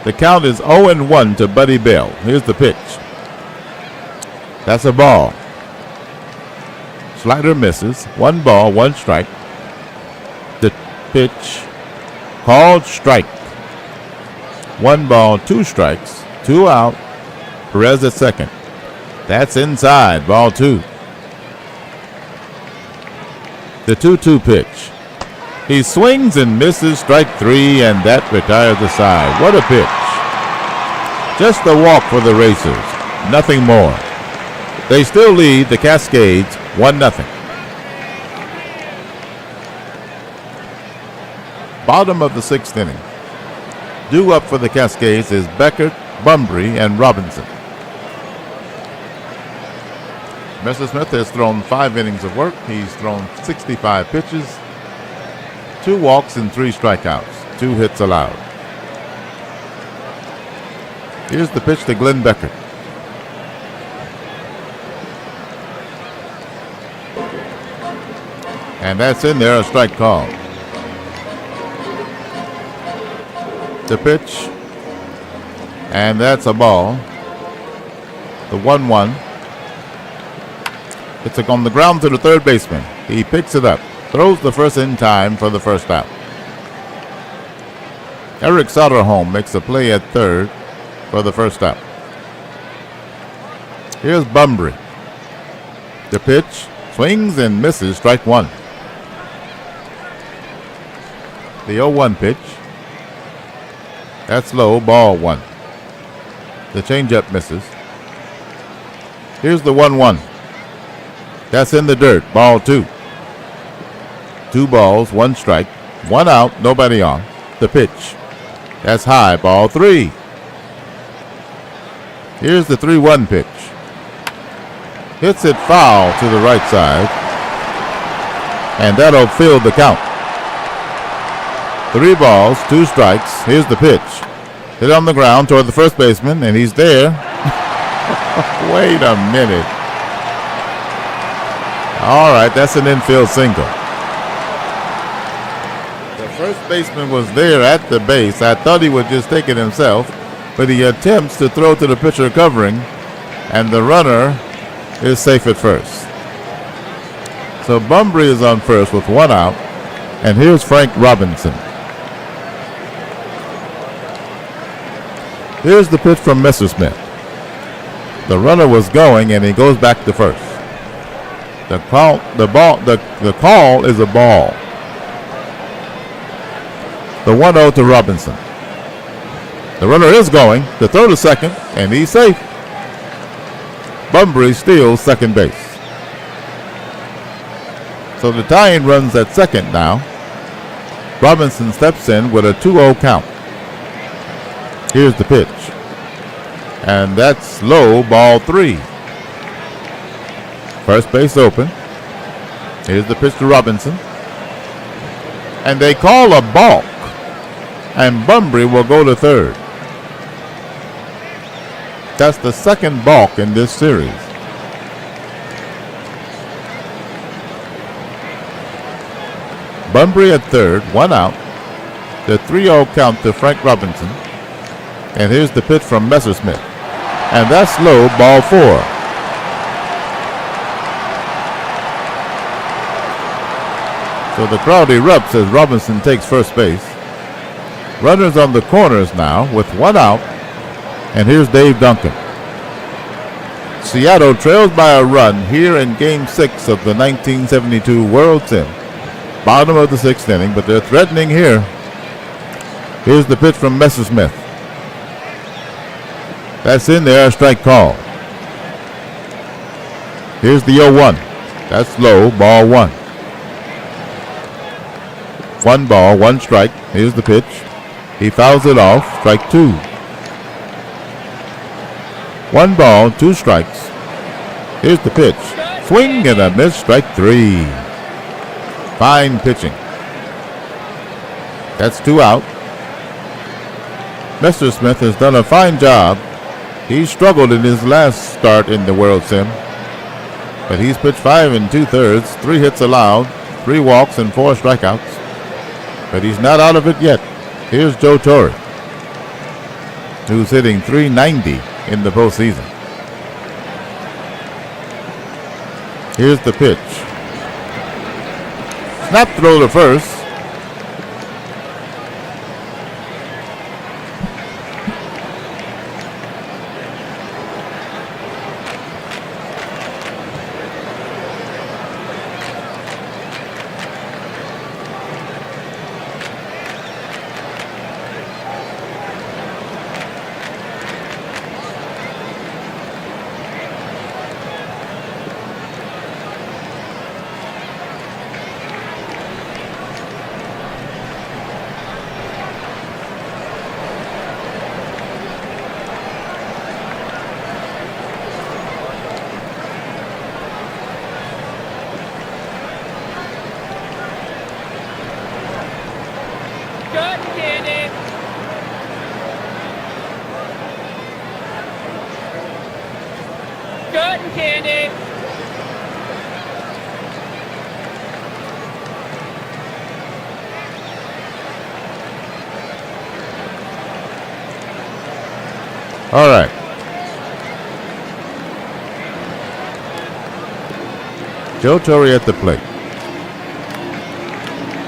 The count is 0-1 to Buddy Bell. Here's the pitch. That's a ball. Slider misses. 1 ball, 1 strike. The pitch called strike. 1 ball, 2 strikes. 2 out. Perez at second. That's inside. Ball 2. The 2-2 pitch. He swings and misses, strike 3, and that retires the side. What a pitch. Just a walk for the Racers. Nothing more. They still lead the Cascades 1-0. Bottom of the 6th inning. Due up for the Cascades is Beckert, Bumbry, and Robinson. Messersmith has thrown 5 innings of work. He's thrown 65 pitches, 2 walks and 3 strikeouts, 2 hits allowed. Here's the pitch to Glenn Beckert. And that's in there, a strike call. The pitch, and that's a ball. The 1-1. It's on the ground to the third baseman. He picks it up, throws the first in time for the first out. Eric Soderholm makes a play at third for the first out. Here's Bumbry. The pitch, swings and misses, strike 1. The 0-1 pitch. That's low, ball 1. The changeup misses. Here's the 1-1. That's in the dirt, ball 2. 2 balls, 1 strike, 1 out, nobody on. The pitch. That's high, ball 3. Here's the 3-1 pitch. Hits it foul to the right side, and that'll fill the count. 3 balls, 2 strikes. Here's the pitch. Hit on the ground toward the first baseman, and he's there. Wait a minute. All right, that's an infield single. The first baseman was there at the base. I thought he would just take it himself, but he attempts to throw to the pitcher covering, and the runner is safe at first. So Bumbry is on first with 1 out, and here's Frank Robinson. Here's the pitch from Messersmith. The runner was going, and he goes back to first. The call is a ball. The 1-0 to Robinson. The runner is going. The throw to second, and he's safe. Bumbry steals second base. So the tying runs at second now. Robinson steps in with a 2-0 count. Here's the pitch. And that's low, ball 3. First base open. Here's the pitch to Robinson. And they call a balk. And Bumbry will go to third. That's the second balk in this series. Bumbry at third, 1 out. The 3-0 count to Frank Robinson. And here's the pitch from Messersmith. And that's low, ball 4. So the crowd erupts as Robinson takes first base. Runners on the corners now with 1 out. And here's Dave Duncan. Seattle trails by a run here in Game 6 of the 1972 World Series. Bottom of the 6th inning, but they're threatening here. Here's the pitch from Messersmith. That's in there, a strike call. Here's the 0-1. That's low, ball 1. 1 ball, 1 strike. Here's the pitch. He fouls it off, strike 2. 1 ball, 2 strikes. Here's the pitch. Swing and a miss, strike 3. Fine pitching. That's 2 out. Messersmith has done a fine job. He struggled in his last start in the World Sim, but he's pitched 5 2/3, 3 hits allowed, 3 walks and 4 strikeouts. But he's not out of it yet. Here's Joe Torre, who's hitting .390 in the postseason. Here's the pitch. Snap throw to first. All right. Joe Torre at the plate.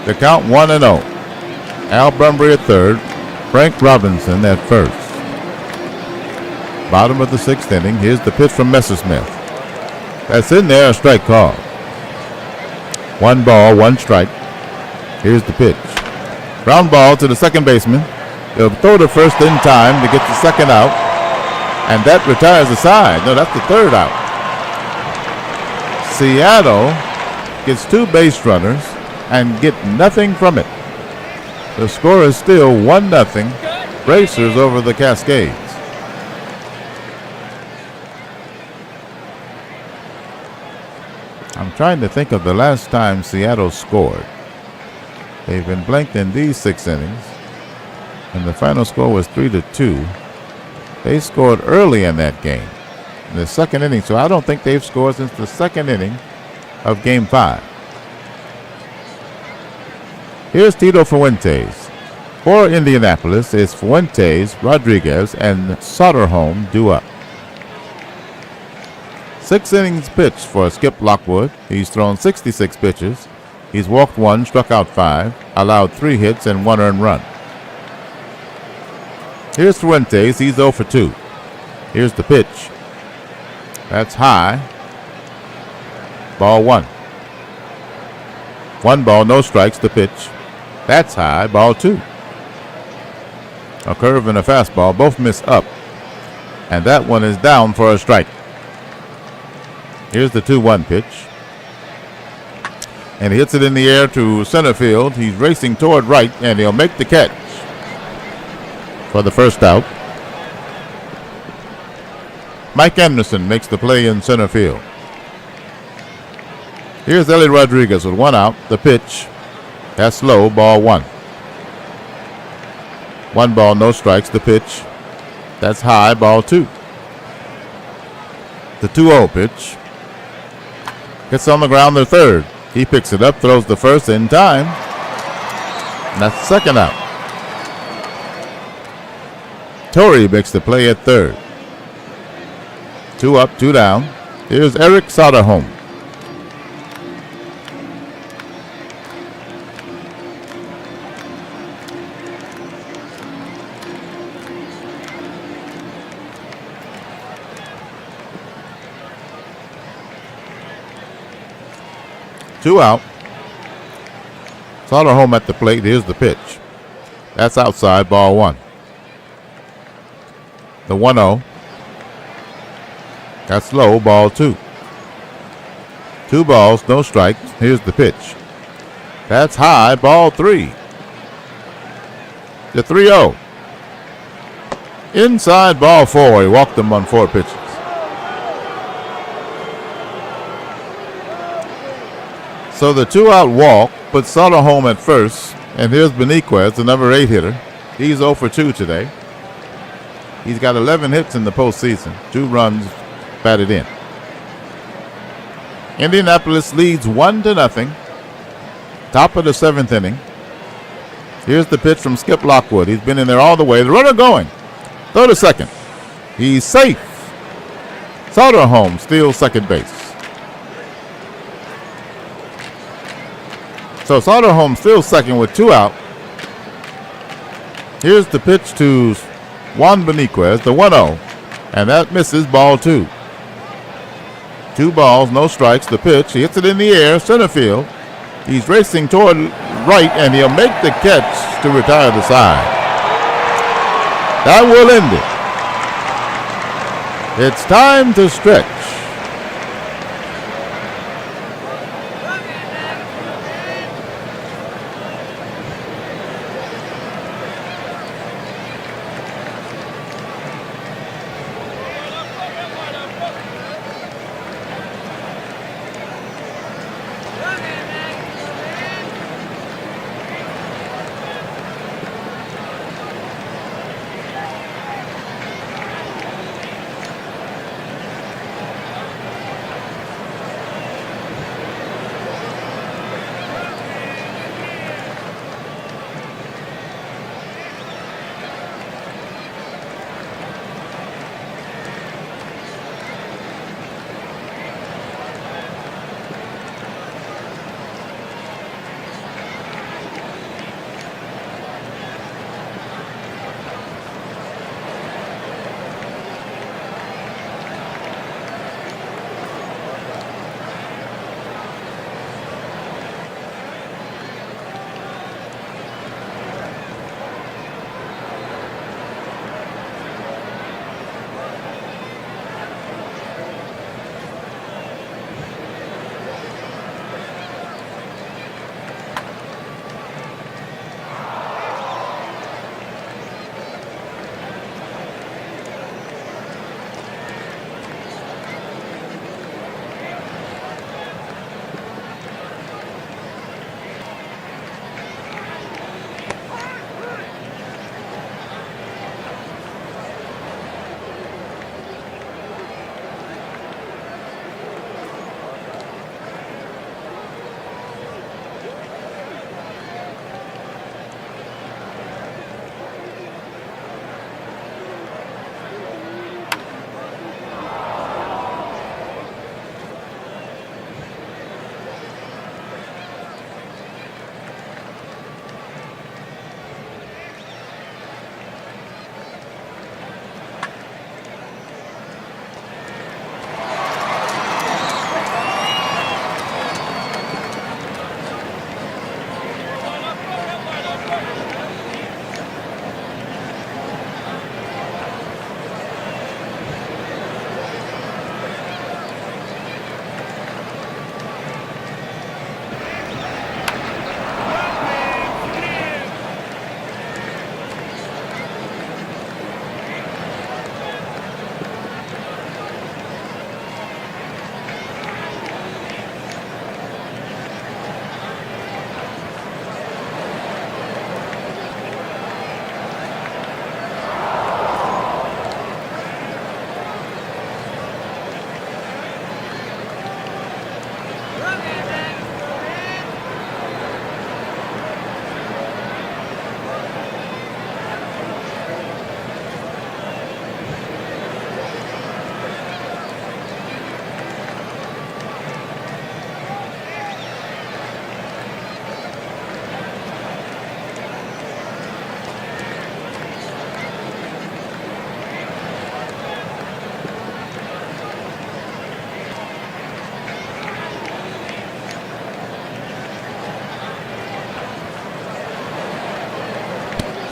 The count 1-0. Al Brumbury at third. Frank Robinson at first. Bottom of the 6th inning. Here's the pitch from Messersmith. That's in there, a strike call. 1 ball, 1 strike. Here's the pitch. Ground ball to the second baseman. He'll throw to first in time to get the second out. And that retires the side. No, that's the 3rd out. Seattle gets 2 base runners and get nothing from it. The score is still 1-0. Racers over the Cascades. I'm trying to think of the last time Seattle scored. They've been blanked in these 6 innings, and the final score was 3-2. They scored early in that game, in the 2nd inning, so I don't think they've scored since the 2nd inning of Game 5. Here's Tito Fuentes. For Indianapolis, it's Fuentes, Rodriguez, and Soderholm due up. 6 innings pitched for Skip Lockwood. He's thrown 66 pitches. He's walked 1, struck out 5, allowed 3 hits and 1 earned run. Here's Fuentes. He's 0 for 2. Here's the pitch. That's high. Ball 1. 1 ball, no strikes. The pitch. That's high. Ball 2. A curve and a fastball. Both miss up. And that one is down for a strike. Here's the 2-1 pitch. And he hits it in the air to center field. He's racing toward right, and he'll make the catch for the first out. Mike Anderson makes the play in center field. Here's Ellie Rodriguez with 1 out. The pitch. That's low. Ball 1. 1 ball, no strikes. The pitch. That's high. Ball 2. The 2-0 pitch. Gets on the ground to third. He picks it up, throws the first in time. And that's the 2nd out. Torre makes the play at third. 2 up, 2 down. Here's Eric Soderholm. 2 out. Soderholm at the plate. Here's the pitch. That's outside, ball 1. The 1-0. That's low, ball 2. 2 balls, no strikes. Here's the pitch. That's high, ball 3. The 3-0. Inside, ball 4. He walked them on 4 pitches. So the 2-out walk puts Soderholm at first, and here's Beniquez, the number 8 hitter. He's 0 for 2 today. He's got 11 hits in the postseason, 2 runs batted in. Indianapolis leads 1-0. Top of the 7th inning. Here's the pitch from Skip Lockwood. He's been in there all the way. The runner going. Throw to second. He's safe. Soderholm steals second base. So Soderholm steals second with 2 out. Here's the pitch to Juan Beniquez, the 1-0. And that misses, ball 2. 2 balls, no strikes. The pitch, he hits it in the air, center field. He's racing toward right, and he'll make the catch to retire the side. That will end it. It's time to stretch.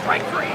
Strike three.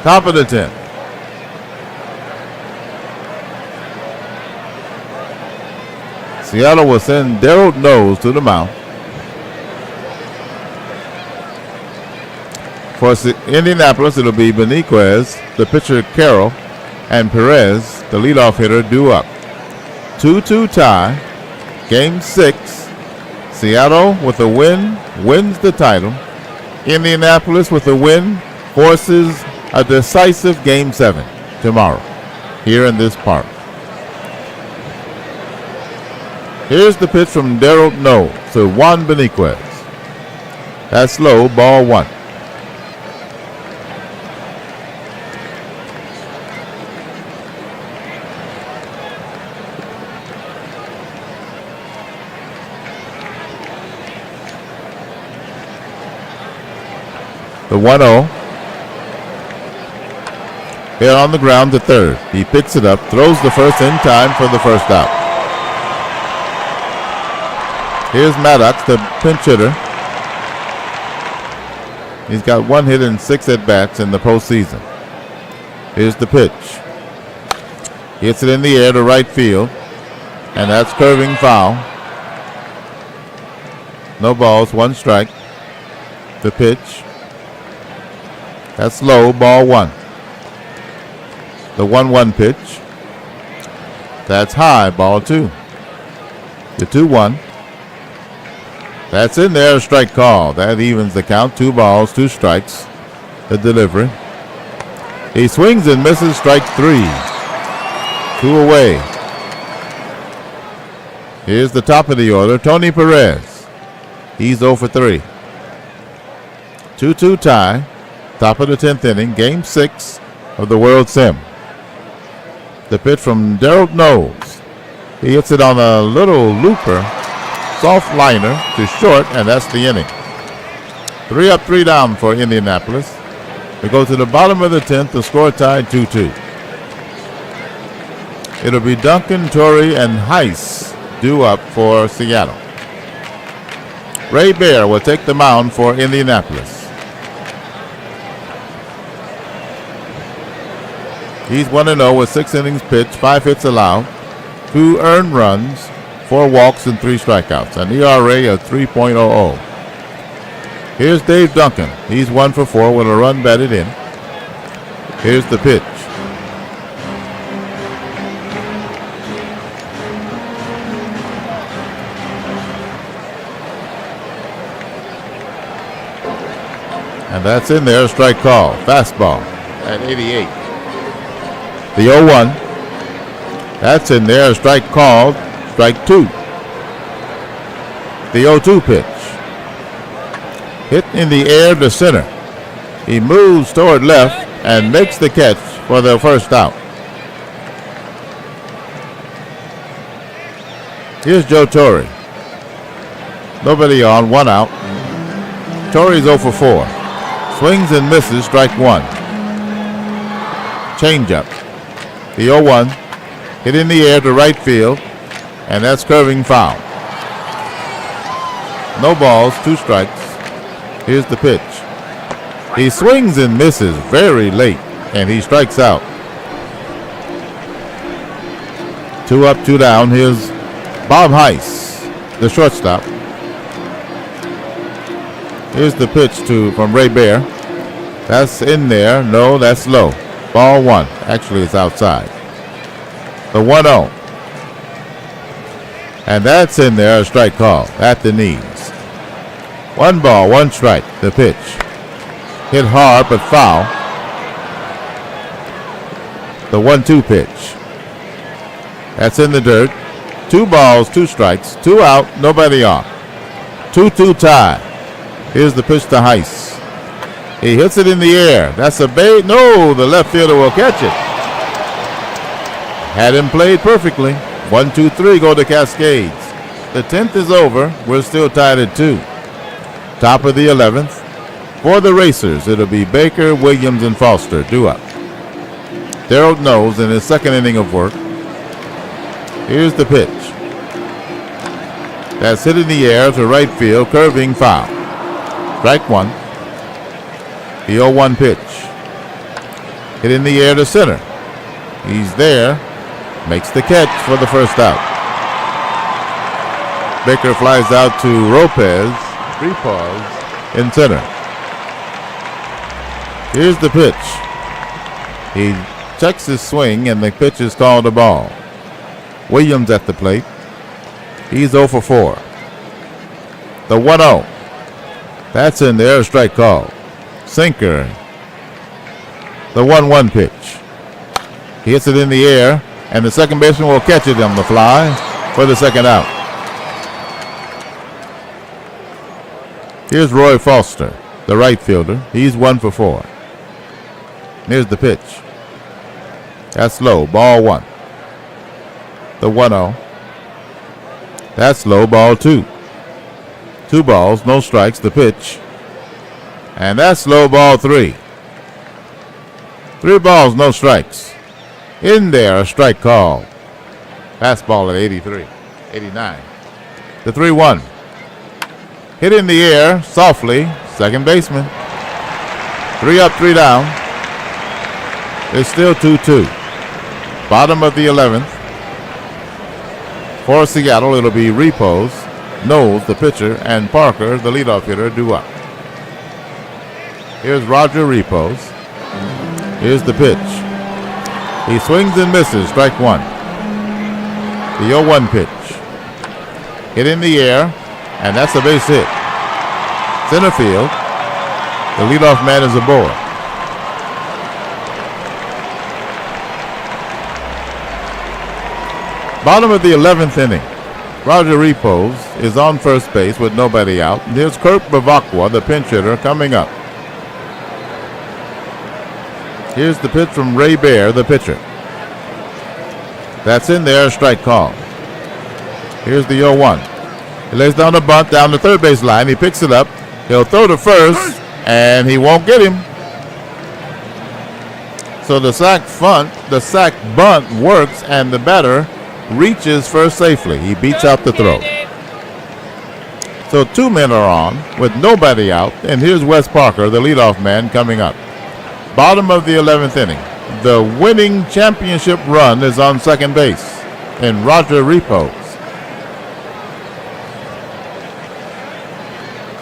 Top of the 10th. Seattle will send Daryl Knowles to the mound. For Indianapolis, it'll be Beniquez, the pitcher Carroll, and Perez, the leadoff hitter, due up. 2-2 tie. Game 6. Seattle with a win wins the title. Indianapolis with a win forces a decisive Game 7 tomorrow here in this park. Here's the pitch from Daryl Knowles to Juan Beniquez. That's low, ball 1. The 1-0. Hit on the ground to third. He picks it up, throws the first in time for the first out. Here's Maddox, the pinch hitter. He's got 1 hit and 6 at-bats in the postseason. Here's the pitch. Hits it in the air to right field, and that's curving foul. No balls, 1 strike. The pitch. That's low, ball 1. The 1-1 pitch. That's high, ball 2. The 2-1. That's in there, a strike call. That evens the count. 2 balls, 2 strikes. The delivery. He swings and misses, strike 3. 2 away. Here's the top of the order, Tony Perez. He's 0 for 3. 2-2 tie. Top of the 10th inning, Game 6 of the World Sim. The pitch from Daryl Knowles. He hits it on a little looper, soft liner to short, and that's the inning. 3 up, 3 down for Indianapolis. We go to the bottom of the 10th, the score tied 2-2. It'll be Duncan, Torrey, and Heiss due up for Seattle. Ray Bear will take the mound for Indianapolis. He's 1-0 with 6 innings pitched, 5 hits allowed, 2 earned runs, 4 walks, and 3 strikeouts, an ERA of 3.00. Here's Dave Duncan. He's 1 for 4 with a run batted in. Here's the pitch. And that's in there, a strike call. Fastball at 88. The 0-1. That's in there, a strike called. Strike 2. The 0-2 pitch. Hit in the air to center. He moves toward left and makes the catch for the first out. Here's Joe Torre. Nobody on, 1 out. Torrey's 0 for 4. Swings and misses, strike 1. Changeup. The 0-1. Hit in the air to right field, and that's curving foul. No balls, 2 strikes. Here's the pitch. He swings and misses very late, and he strikes out. 2 up, 2 down. Here's Bob Heiss, the shortstop. Here's the pitch from Ray Bear. That's in there. No, that's low. Ball 1. Actually, it's outside. The 1-0. And that's in there, a strike call at the knees. 1 ball, 1 strike. The pitch. Hit hard but foul. The 1-2 pitch. That's in the dirt. 2 balls, 2 strikes. 2 out, nobody on. 2-2 tie. Here's the pitch to Heiss. He hits it in the air. That's a bait. No, the left fielder will catch it. Had him played perfectly. 1, 2, 3 go to Cascades. The 10th is over. We're still tied at 2. Top of the 11th. For the Racers, it'll be Baker, Williams, and Foster due up. Daryl Knowles in his 2nd inning of work. Here's the pitch. That's hit in the air to right field, curving foul. Strike 1. The 0-1 pitch. Hit in the air to center. He's there. Makes the catch for the first out. Baker flies out to Lopez. Repos in center. Here's the pitch. He checks his swing, and the pitch is called a ball. Williams at the plate. He's 0 for 4. The 1-0. That's in there, a strike call. Sinker. The 1-1 pitch. He hits it in the air, and the second baseman will catch it on the fly for the second out. Here's Roy Foster, the right fielder. He's 1 for 4. Here's the pitch. That's low, ball 1. The 1-0. That's low, ball 2. 2 balls, no strikes, the pitch. And that's low, ball 3. 3 balls, no strikes. In there, a strike call. Fastball at 89. The 3-1. Hit in the air, softly, second baseman. 3 up, 3 down. It's still 2-2. Bottom of the 11th. For Seattle, it'll be Repos, Knowles, the pitcher, and Parker, the leadoff hitter, due up. Here's Roger Repos. Here's the pitch. He swings and misses, strike 1. The 0-1 pitch. Hit in the air, and that's a base hit. Center field. The leadoff man is aboard. Bottom of the 11th inning. Roger Repos is on first base with nobody out. And here's Kurt Bavacqua, the pinch hitter, coming up. Here's the pitch from Ray Bear, the pitcher. That's in there, strike call. Here's the 0-1. He lays down a bunt down the third base line. He picks it up. He'll throw to first, and he won't get him. So the sac bunt works, and the batter reaches first safely. He beats out the throw. So 2 men are on with nobody out, and here's Wes Parker, the leadoff man, coming up. Bottom of the 11th inning. The winning championship run is on second base in Roger Repos.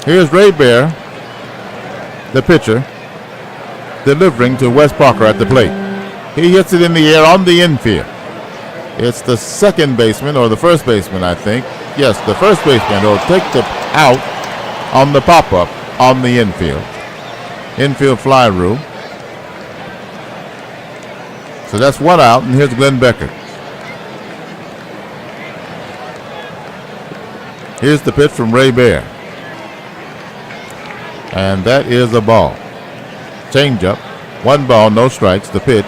Here's Ray Bear, the pitcher, delivering to Wes Parker at the plate. He hits it in the air on the infield. It's the second baseman, or the first baseman, I think. Yes, the first baseman will take the out on the pop-up on the infield. Infield fly rule. So that's 1 out, and here's Glenn Becker. Here's the pitch from Ray Bear. And that is a ball. Changeup. 1 ball, no strikes. The pitch.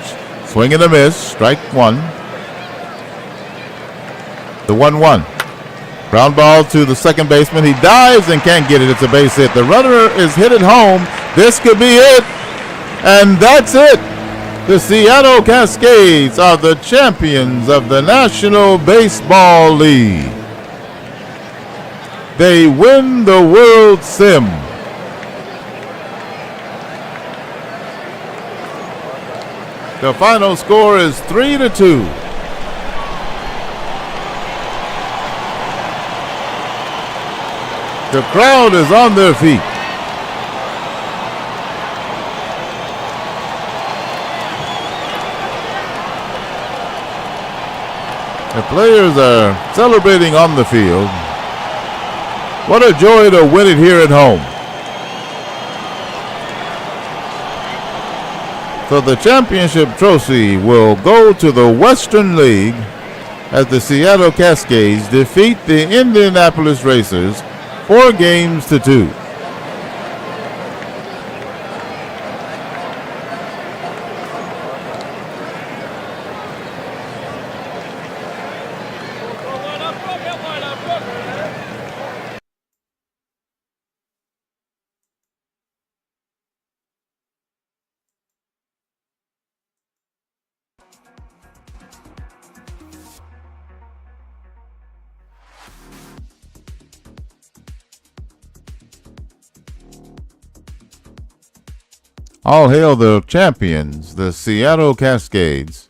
Swing and a miss. Strike 1. The 1-1. Ground ball to the second baseman. He dives and can't get it. It's a base hit. The runner is hit at home. This could be it. And that's it. The Seattle Cascades are the champions of the National Baseball League. They win the World Sim. The final score is 3-2. The crowd is on their feet. The players are celebrating on the field. What a joy to win it here at home. So the championship trophy will go to the Western League as the Seattle Cascades defeat the Indianapolis Racers 4-2. All hail the champions, the Seattle Cascades.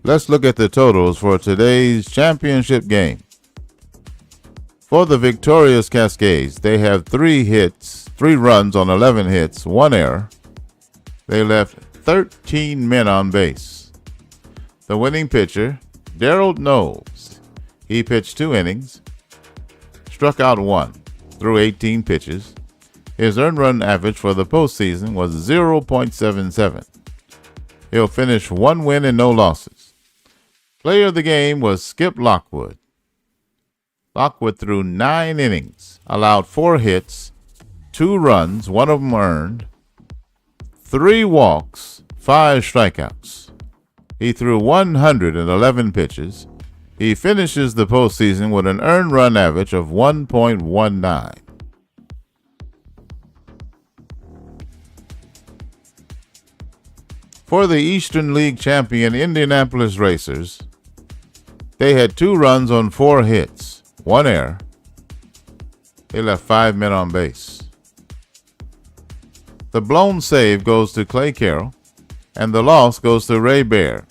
Let's look at the totals for today's championship game. For the victorious Cascades, they have 3 runs on 11 hits, 1 error. They left 13 men on base. The winning pitcher, Darrell Knowles. He pitched 2 innings, struck out 1, threw 18 pitches. His earned run average for the postseason was 0.77. He'll finish 1 win and no losses. Player of the game was Skip Lockwood. Lockwood threw 9 innings, allowed 4 hits, 2 runs, 1 of them earned, 3 walks, 5 strikeouts. He threw 111 pitches. He finishes the postseason with an earned run average of 1.19. For the Eastern League champion Indianapolis Racers, they had 2 runs on 4 hits, 1 error. They left 5 men on base. The blown save goes to Clay Carroll, and the loss goes to Ray Baird.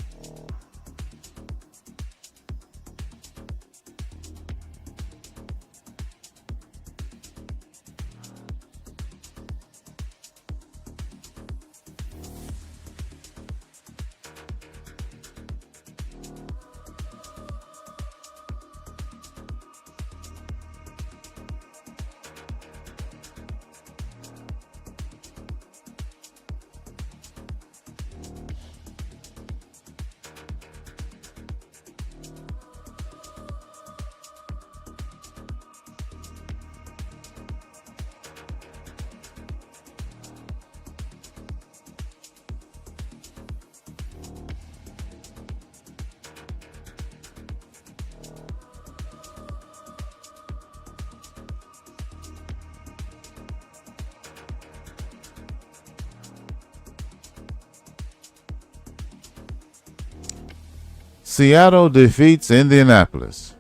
Seattle defeats Indianapolis.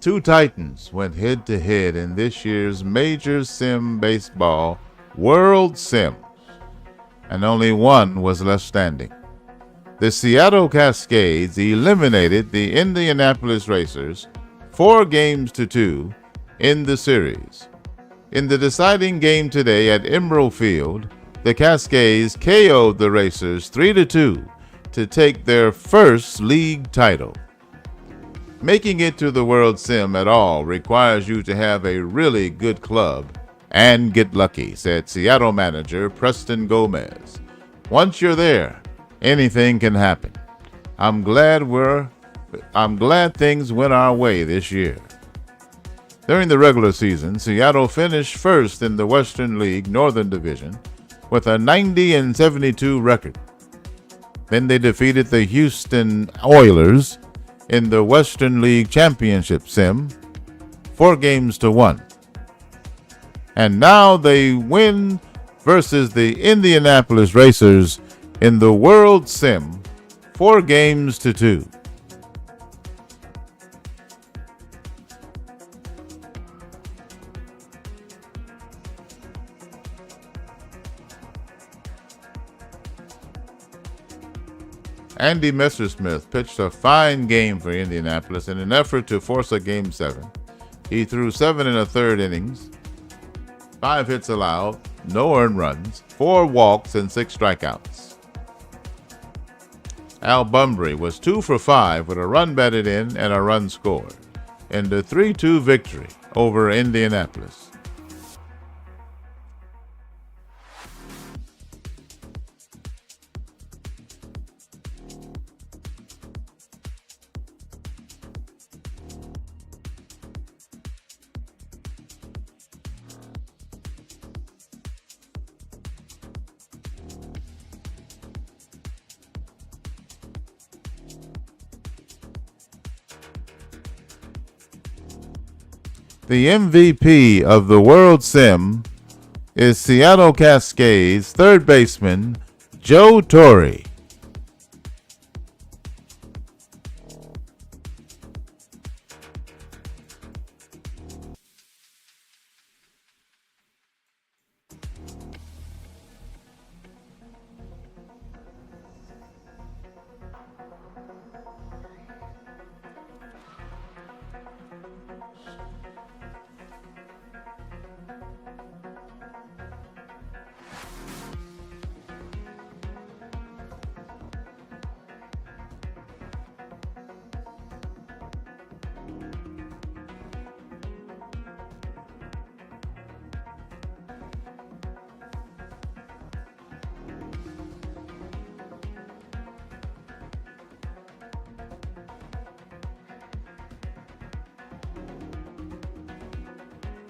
2 Titans went head-to-head in this year's Major Sim Baseball World Sim, and only one was left standing. The Seattle Cascades eliminated the Indianapolis Racers 4-2 in the series. In the deciding game today at Emerald Field, the Cascades KO'd the Racers 3-2 to take their first league title. Making it to the World Sim at all requires you to have a really good club and get lucky, said Seattle manager Preston Gomez. Once you're there, anything can happen. I'm glad things went our way this year. During the regular season, Seattle finished first in the Western League Northern Division with a 90-72 record. Then they defeated the Houston Oilers in the Western League Championship Sim 4-1. And now they win versus the Indianapolis Racers in the World Sim 4-2. Andy Messersmith pitched a fine game for Indianapolis in an effort to force a Game 7. He threw 7 1/3 innings, 5 hits allowed, no earned runs, 4 walks, and 6 strikeouts. Al Bunbury was 2 for 5 with a run batted in and a run scored in the 3-2 victory over Indianapolis. The MVP of the World Sim is Seattle Cascades third baseman Joe Torre.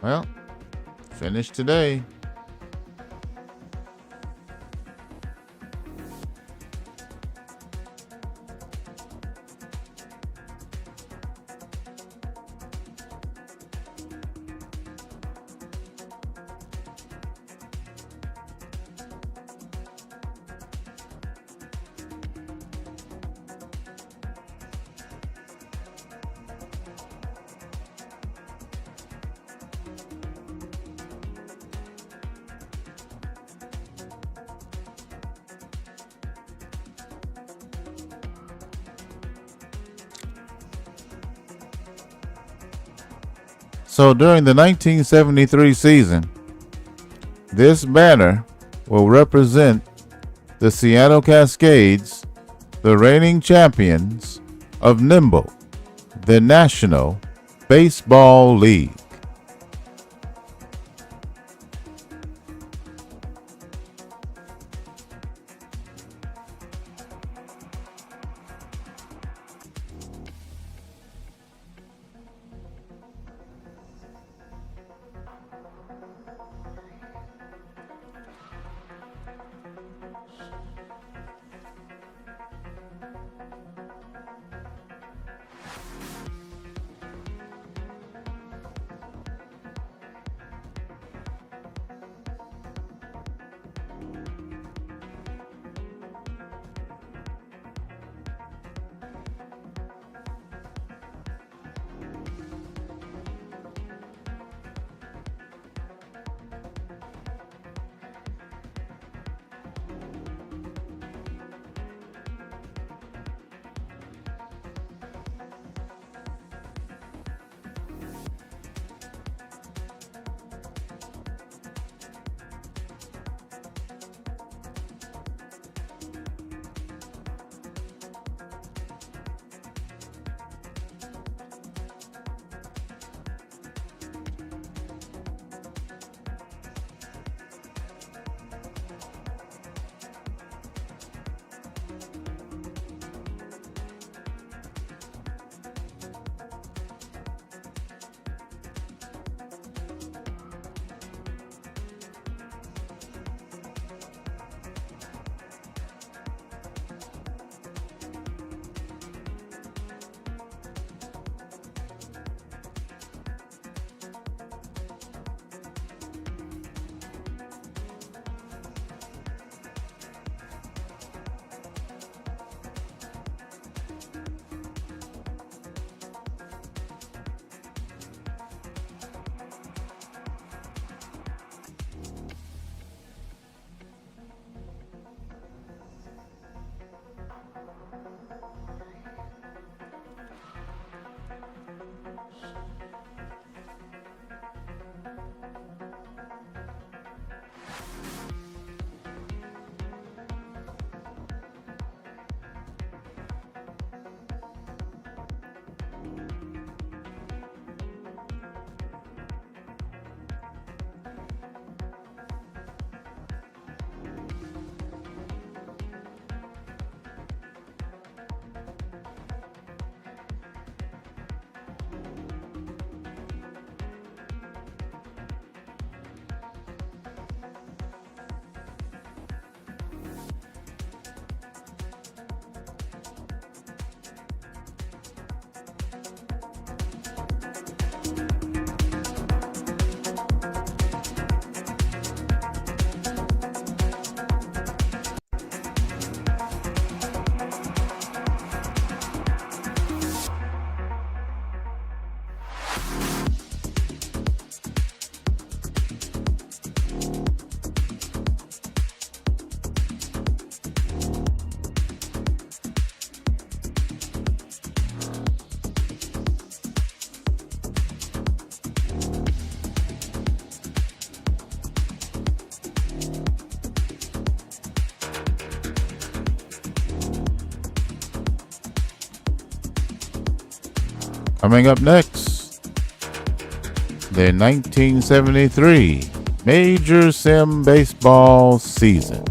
Well, finished today. So during the 1973 season, this banner will represent the Seattle Cascades, the reigning champions of NimBLe, the National Baseball League. Coming up next, the 1973 Major Sim Baseball season.